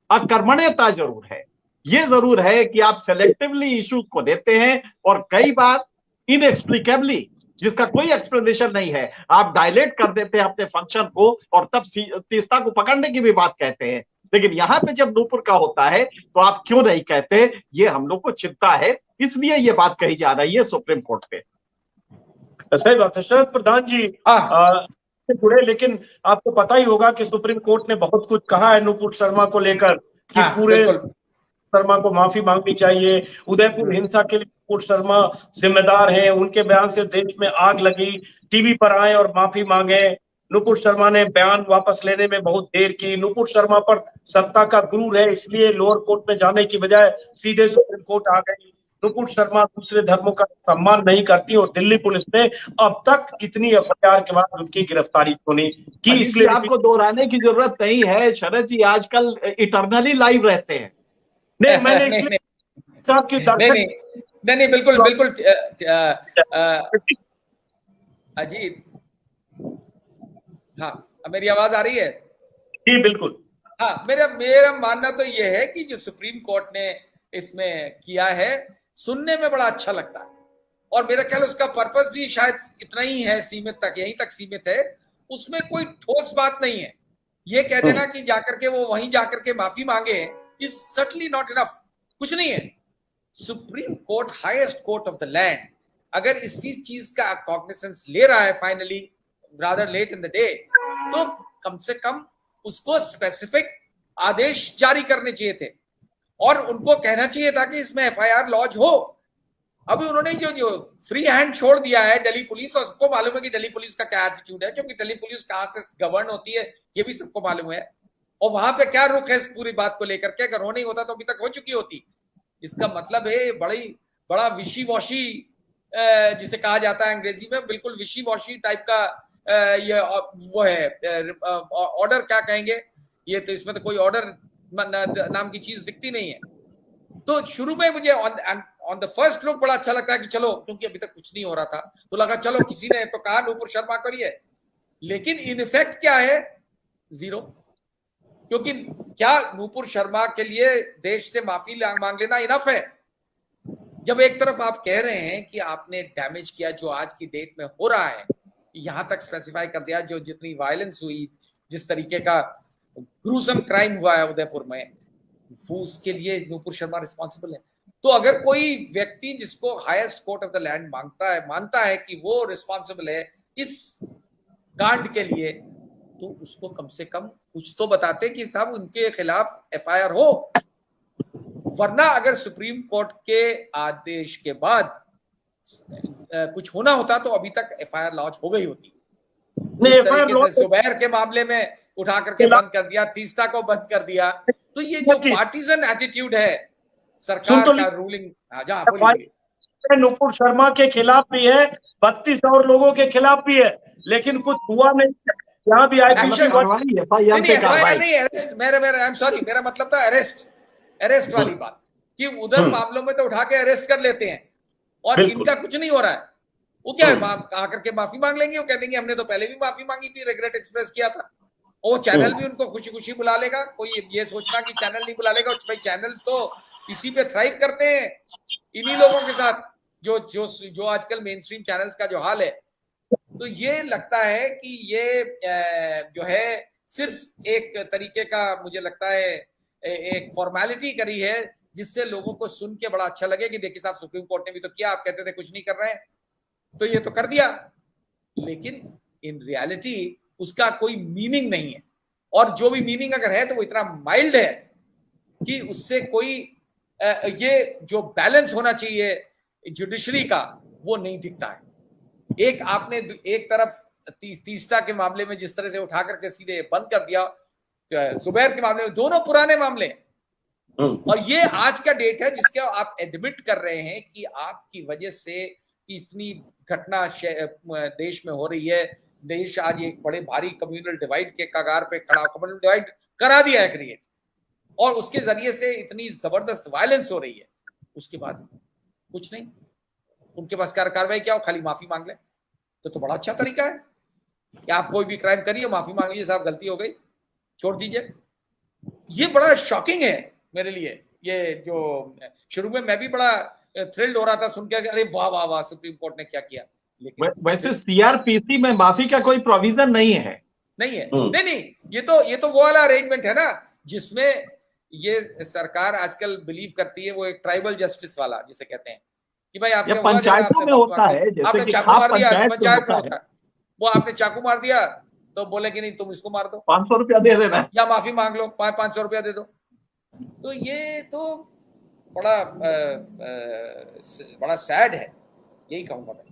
अकर्मण्यता जरूर है। ये जरूर है कि आप सेलेक्टिवली इश्यूज को देते हैं और कई बार इनएक्सप्लिकेबली, जिसका कोई एक्सप्लेनेशन नहीं है, आप डायलेट कर देते हैं अपने फंक्शन को और तब तीस्ता को पकड़ने की भी बात कहते हैं। लेकिन यहां पे जब नूपुर का होता है तो आप क्यों नहीं कहते? ये हम लोग को चिंता है, इसलिए ये बात कही जा रही है सुप्रीम कोर्ट पे। सही बात है शरद प्रधान जी जुड़े, लेकिन आपको पता ही होगा कि सुप्रीम कोर्ट ने बहुत कुछ कहा है नूपुर शर्मा को लेकर कि पूरे शर्मा को माफी मांगनी चाहिए। उदयपुर हिंसा के लिए नूपुर शर्मा जिम्मेदार हैं, उनके बयान से देश में आग लगी, टीवी पर आए और माफी मांगे। नूपुर शर्मा ने बयान वापस लेने में बहुत देर की। नूपुर शर्मा पर सत्ता का गुरूर है, इसलिए लोअर कोर्ट में जाने की बजाय सीधे सुप्रीम कोर्ट आ गई। नूपुर शर्मा दूसरे धर्मों का सम्मान नहीं करती और दिल्ली पुलिस ने अब तक इतनी एफआईआर के बाद उनकी गिरफ्तारी क्यों नहीं की? इसलिए आपको दोहराने की जरूरत नहीं है शरद जी, आजकल इटरनली लाइव रहते हैं। नहीं, मैंने इसलिए साहब की नहीं बिल्कुल अजीत, हाँ मेरी आवाज आ रही है? जी बिल्कुल। हाँ, मेरा मानना तो ये है कि जो सुप्रीम कोर्ट ने इसमें किया है सुनने में बड़ा अच्छा लगता है, और मेरा ख्याल उसका पर्पस भी शायद इतना ही है, सीमित तक, यहीं तक सीमित है। उसमें कोई ठोस बात नहीं है। ये कह देना कि जाकर के वो वहीं जाकर के माफी मांगे इज सर्टनली नॉट इनफ, कुछ नहीं है। Supreme court, highest court of the land, अगर इसी चीज का कॉग्निसेंस ले रहा है finally, rather late in the day, तो कम से कम उसको स्पेसिफिक आदेश जारी करने चाहिए थे और उनको कहना चाहिए था कि इसमें एफआईआर लॉन्च हो। अभी उन्होंने जो फ्री हैंड छोड़ दिया है दिल्ली पुलिस, और सबको मालूम है कि दिल्ली पुलिस का क्या एटीट्यूड है, क्योंकि दिल्ली पुलिस कहां से गवर्न होती है ये भी सबको मालूम है, और वहां पे क्या रुख है इस पूरी बात को लेकर के। अगर होना ही होता तो अभी तक हो चुकी होती। इसका मतलब है बड़ा विशी वॉशी, जिसे कहा जाता है अंग्रेजी में, बिल्कुल विशी वॉशी टाइप का ये वो है ऑर्डर, क्या कहेंगे ये, तो इसमें तो कोई ऑर्डर नाम की चीज दिखती नहीं है। तो शुरू में मुझे ऑन द फर्स्ट लुक बड़ा अच्छा लगता है कि चलो, क्योंकि अभी तक कुछ नहीं हो रहा था तो लगा चलो किसी ने तो कहा नूपुर शर्मा करिए, लेकिन इन इफेक्ट क्या है? जीरो। क्योंकि क्या नूपुर शर्मा के लिए देश से माफी मांग लेना इनफ है? जब एक तरफ आप कह रहे हैं कि आपने डैमेज किया जो आज की डेट में हो रहा है, यहां तक स्पेसिफाई कर दिया, जो जितनी वायलेंस हुई, जिस तरीके का ग्रूसम क्राइम हुआ है उदयपुर में, वो उसके लिए नूपुर शर्मा रिस्पॉन्सिबल है। तो अगर कोई व्यक्ति जिसको highest court of the land मानता है कि वो रिस्पॉन्सिबल है इस कांड के लिए, तो उसको कम से कम कुछ तो बताते कि साहब उनके खिलाफ एफआईआर हो। वरना अगर सुप्रीम कोर्ट के आदेश के बाद कुछ होना होता तो अभी तक एफआईआर लॉन्च हो गई होती। जिस तरीके से जुबैर के मामले में उठा करके बंद कर दिया, तीस्ता को बंद कर दिया, तो ये जो पार्टीजन एटीट्यूड है सरकार का रूलिंग, नुपुर शर्मा के खिलाफ भी है, 32 और लोगों के खिलाफ भी है, लेकिन कुछ हुआ नहीं। यहाँ भी मेरा मतलब था अरेस्ट वाली बात, कि उधर मामलों में तो उठा के अरेस्ट कर लेते हैं और इनका कुछ नहीं हो रहा है। वो क्या आकर के माफी मांग लेंगे, वो कह देंगे हमने तो पहले भी माफी मांगी थी, रिग्रेट एक्सप्रेस किया था। वो चैनल भी उनको खुशी खुशी बुला लेगा। कोई ये सोचना कि चैनल नहीं बुला लेगा, भाई चैनल तो इसी पे थ्राइव करते हैं, इन्हीं लोगों के साथ जो आजकल मेन स्ट्रीम चैनल्स का जो हाल है। तो ये लगता है कि ये जो है सिर्फ एक तरीके का, मुझे लगता है एक फॉर्मेलिटी करी है, जिससे लोगों को सुन के बड़ा अच्छा लगे कि देखिए साहब सुप्रीम कोर्ट ने भी तो किया, आप कहते थे कुछ नहीं कर रहे हैं, तो ये तो कर दिया। लेकिन इन रियलिटी उसका कोई मीनिंग नहीं है, और जो भी मीनिंग अगर है तो वो इतना माइल्ड है कि उससे कोई ये जो बैलेंस होना चाहिए जुडिशरी का वो नहीं दिखता है। आपने एक तरफ तीस्ता के मामले में जिस तरह से उठा करके सीधे बंद कर दिया, जुबैर के मामले में, दोनों पुराने मामले, और ये आज का डेट है जिसके आप एडमिट कर रहे हैं कि आपकी वजह से इतनी घटना देश में हो रही है। देश आज एक बड़े भारी कम्युनल डिवाइड के कगार पे खड़ा, कम्युनल डिवाइड करा दिया है क्रिएट, और उसके जरिए से इतनी जबरदस्त वायलेंस हो रही है। उसके बाद कुछ नहीं, उनके पास कार्रवाई क्या हो, खाली माफी मांग ले, तो बड़ा अच्छा तरीका है कि आप कोई भी क्राइम करिए, माफी मांग लीजिए, साहब गलती हो गई, छोड़ दीजिए। ये बड़ा शॉकिंग है मेरे लिए। ये जो शुरू में मैं भी बड़ा थ्रिल्ड हो रहा था सुन के, अरे वाह वाह वाह सुप्रीम कोर्ट ने क्या किया। लेकिन वैसे सीआरपीसी में माफी का कोई प्रोविजन नहीं है। नहीं, ये तो वो वाला अरेंजमेंट है ना जिसमें ये सरकार आजकल बिलीव करती है, वो एक ट्राइबल जस्टिस वाला जिसे कहते हैं कि भाई आपके पंचायतों में होता है, आपने चाकू मार दिया, पंचायत में होता है, वो आपने चाकू मार दिया तो बोले कि नहीं तुम इसको मार दो, 500 रुपया दे देना या माफी मांग लो, 500 रुपया दे दो। तो ये तो बड़ा सैड है, यही कहूंगा मैं।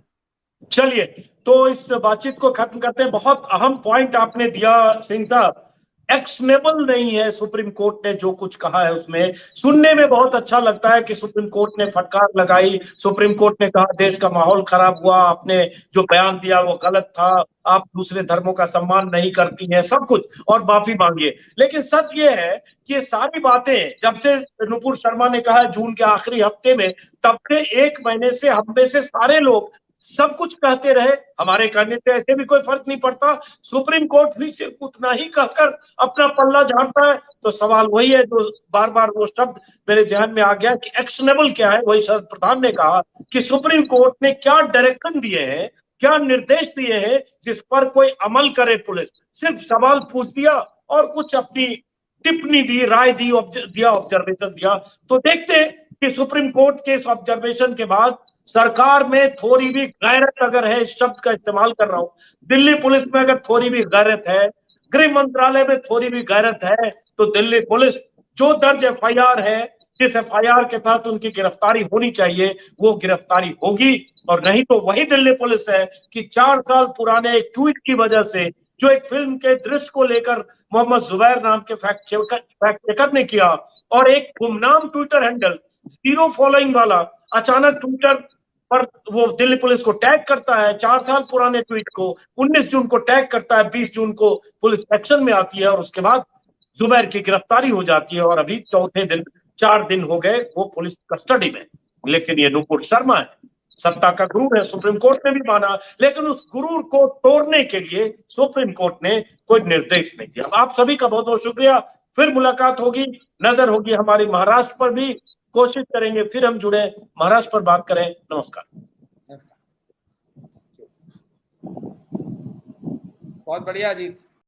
चलिए, तो इस बातचीत को खत्म करते हैं। बहुत अहम पॉइंट आपने दिया सिंह साहब। एक्शनेबल नहीं है सुप्रीम कोर्ट ने जो कुछ कहा है, उसमें सुनने में बहुत अच्छा लगता है कि सुप्रीम कोर्ट ने फटकार लगाई, सुप्रीम कोर्ट ने कहा देश का माहौल खराब हुआ, आपने जो बयान दिया वो गलत था, आप दूसरे धर्मों का सम्मान नहीं करती हैं, सब कुछ, और माफी मांगिए। लेकिन सच ये है कि ये सारी बातें जब से नुपुर शर्मा ने कहा जून के आखिरी हफ्ते में, तब से 1 महीने से हम में से सारे लोग सब कुछ कहते रहे, हमारे कहने से ऐसे भी कोई फर्क नहीं पड़ता, सुप्रीम कोर्ट भी सिर्फ उतना ही कहकर अपना पल्ला झाड़ता है। तो सवाल वही है जो बार बार वो शब्द मेरे ध्यान में आ गया कि एक्शनेबल क्या है। वही शरद प्रधान ने कहा कि सुप्रीम कोर्ट ने क्या डायरेक्शन दिए हैं, क्या निर्देश दिए हैं जिस पर कोई अमल करे। पुलिस सिर्फ सवाल पूछ दिया और कुछ अपनी टिप्पणी दी, राय दी, ऑब्जर्वेशन दिया। तो देखते कि सुप्रीम कोर्ट के इस ऑब्जर्वेशन के बाद सरकार में थोड़ी भी गैरत अगर है, इस शब्द का इस्तेमाल कर रहा हूं, दिल्ली पुलिस में अगर थोड़ी भी गैरत है, गृह मंत्रालय में थोड़ी भी गैरत है, तो दिल्ली पुलिस जो दर्ज एफआईआर है, जिस एफआईआर के तहत उनकी गिरफ्तारी होनी चाहिए वो गिरफ्तारी होगी। और नहीं तो वही दिल्ली पुलिस है कि 4 साल पुराने एक ट्वीट की वजह से, जो एक फिल्म के दृश्य को लेकर मोहम्मद जुबैर नाम के फैक्ट चेकर ने किया, और एक गुमनाम ट्विटर हैंडल 0 फॉलोइंग वाला अचानक ट्विटर पर वो दिल्ली पुलिस को टैग करता है, 4 साल पुराने ट्वीट को 19 जून को टैग करता है, 20 जून को पुलिस एक्शन में आती है, और उसके बाद जुबैर की गिरफ्तारी हो जाती है। और अभी 4 दिन हो गए वो पुलिस कस्टडी में। लेकिन ये नुपुर शर्मा है, सत्ता का गुरु है, सुप्रीम कोर्ट ने भी माना, लेकिन उस गुरूर को तोड़ने के लिए सुप्रीम कोर्ट ने कोई निर्देश नहीं दिया। आप सभी का बहुत बहुत शुक्रिया। फिर मुलाकात होगी, नजर होगी हमारी महाराष्ट्र पर भी, कोशिश करेंगे फिर हम जुड़े, महाराष्ट्र पर बात करें। नमस्कार। बहुत बढ़िया अजीत।